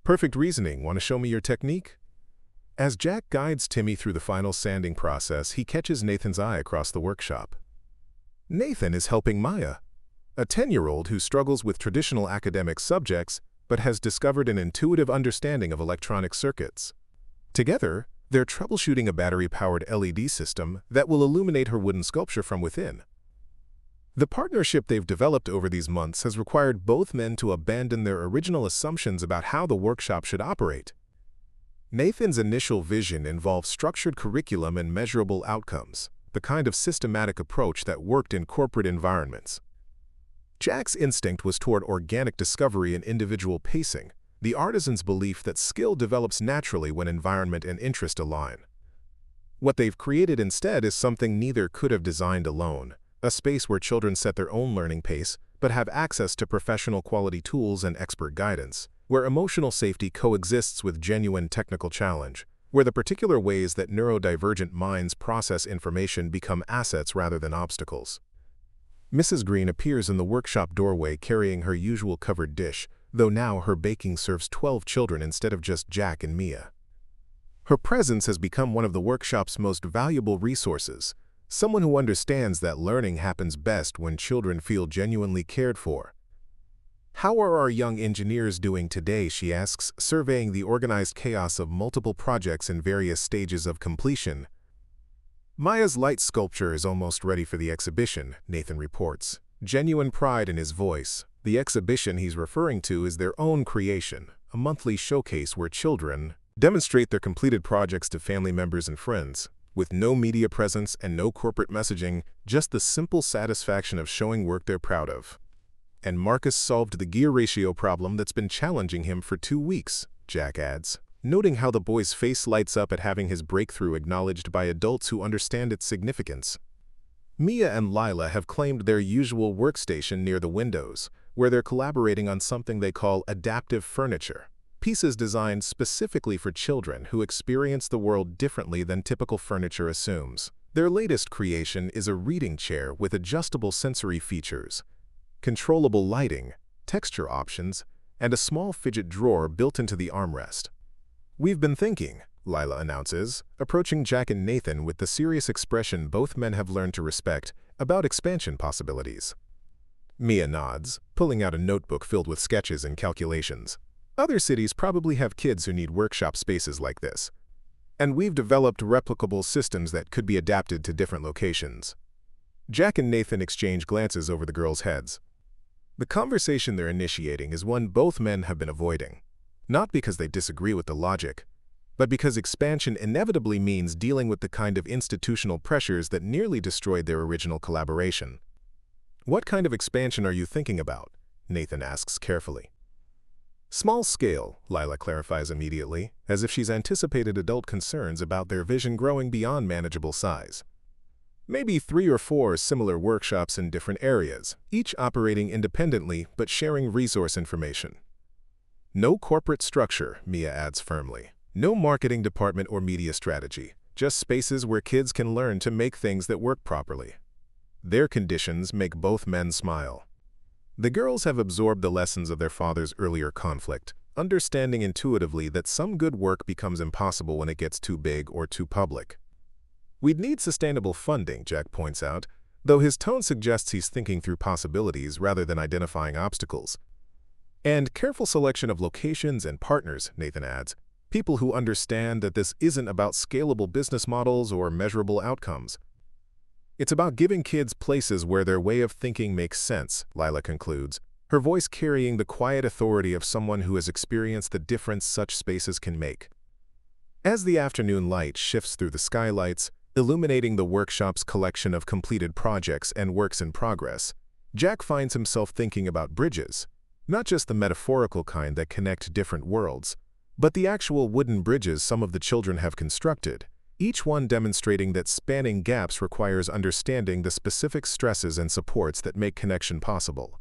Perfect reasoning. Want to show me your technique? As Jack guides Timmy through the final sanding process, he catches Nathan's eye across the workshop. Nathan is helping Maya, a 10-year-old who struggles with traditional academic subjects but has discovered an intuitive understanding of electronic circuits. Together, they're troubleshooting a battery-powered LED system that will illuminate her wooden sculpture from within. The partnership they've developed over these months has required both men to abandon their original assumptions about how the workshop should operate. Nathan's initial vision involved structured curriculum and measurable outcomes, the kind of systematic approach that worked in corporate environments. Jack's instinct was toward organic discovery and individual pacing, the artisan's belief that skill develops naturally when environment and interest align. What they've created instead is something neither could have designed alone, a space where children set their own learning pace but have access to professional quality tools and expert guidance, where emotional safety coexists with genuine technical challenge, where the particular ways that neurodivergent minds process information become assets rather than obstacles. Mrs. Green appears in the workshop doorway carrying her usual covered dish, though now her baking serves 12 children instead of just Jack and Mia. Her presence has become one of the workshop's most valuable resources, someone who understands that learning happens best when children feel genuinely cared for. How are our young engineers doing today, she asks, surveying the organized chaos of multiple projects in various stages of completion. Maya's light sculpture is almost ready for the exhibition, Nathan reports, genuine pride in his voice. The exhibition he's referring to is their own creation, a monthly showcase where children demonstrate their completed projects to family members and friends, with no media presence and no corporate messaging, just the simple satisfaction of showing work they're proud of. And Marcus solved the gear ratio problem that's been challenging him for 2 weeks, Jack adds, noting how the boy's face lights up at having his breakthrough acknowledged by adults who understand its significance. Mia and Lila have claimed their usual workstation near the windows, where they're collaborating on something they call adaptive furniture, pieces designed specifically for children who experience the world differently than typical furniture assumes. Their latest creation is a reading chair with adjustable sensory features, controllable lighting, texture options, and a small fidget drawer built into the armrest. We've been thinking, Lila announces, approaching Jack and Nathan with the serious expression both men have learned to respect, about expansion possibilities. Mia nods, pulling out a notebook filled with sketches and calculations. Other cities probably have kids who need workshop spaces like this. And we've developed replicable systems that could be adapted to different locations. Jack and Nathan exchange glances over the girls' heads. The conversation they're initiating is one both men have been avoiding, not because they disagree with the logic, but because expansion inevitably means dealing with the kind of institutional pressures that nearly destroyed their original collaboration. "What kind of expansion are you thinking about?" Nathan asks carefully. "Small scale," Lila clarifies immediately, as if she's anticipated adult concerns about their vision growing beyond manageable size. "Maybe 3 or 4 similar workshops in different areas, each operating independently but sharing resource information." "No corporate structure," Mia adds firmly. "No marketing department or media strategy, just spaces where kids can learn to make things that work properly." Their conditions make both men smile. The girls have absorbed the lessons of their father's earlier conflict, understanding intuitively that some good work becomes impossible when it gets too big or too public. "We'd need sustainable funding," Jack points out, though his tone suggests he's thinking through possibilities rather than identifying obstacles. "And careful selection of locations and partners," Nathan adds. "People who understand that this isn't about scalable business models or measurable outcomes. It's about giving kids places where their way of thinking makes sense," Lila concludes, her voice carrying the quiet authority of someone who has experienced the difference such spaces can make. As the afternoon light shifts through the skylights, illuminating the workshop's collection of completed projects and works in progress, Jack finds himself thinking about bridges, not just the metaphorical kind that connect different worlds, but the actual wooden bridges some of the children have constructed, each one demonstrating that spanning gaps requires understanding the specific stresses and supports that make connection possible.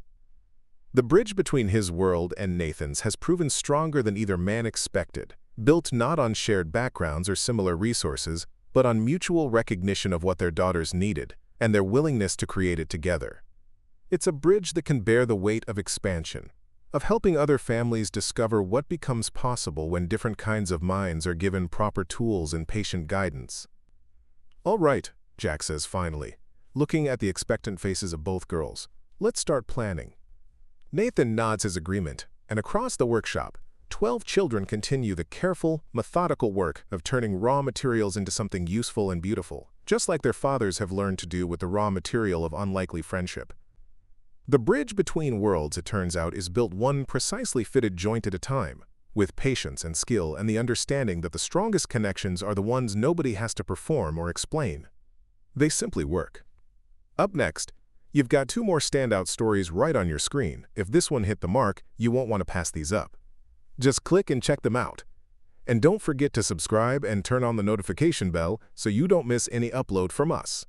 The bridge between his world and Nathan's has proven stronger than either man expected, built not on shared backgrounds or similar resources, but on mutual recognition of what their daughters needed and their willingness to create it together. It's a bridge that can bear the weight of expansion, of helping other families discover what becomes possible when different kinds of minds are given proper tools and patient guidance. "All right," Jack says finally, looking at the expectant faces of both girls. "Let's start planning." Nathan nods his agreement, and across the workshop, 12 children continue the careful, methodical work of turning raw materials into something useful and beautiful, just like their fathers have learned to do with the raw material of unlikely friendship. The bridge between worlds, it turns out, is built one precisely fitted joint at a time, with patience and skill and the understanding that the strongest connections are the ones nobody has to perform or explain. They simply work. Up next, you've got 2 more standout stories right on your screen. If this one hit the mark, you won't want to pass these up. Just click and check them out. And don't forget to subscribe and turn on the notification bell so you don't miss any upload from us.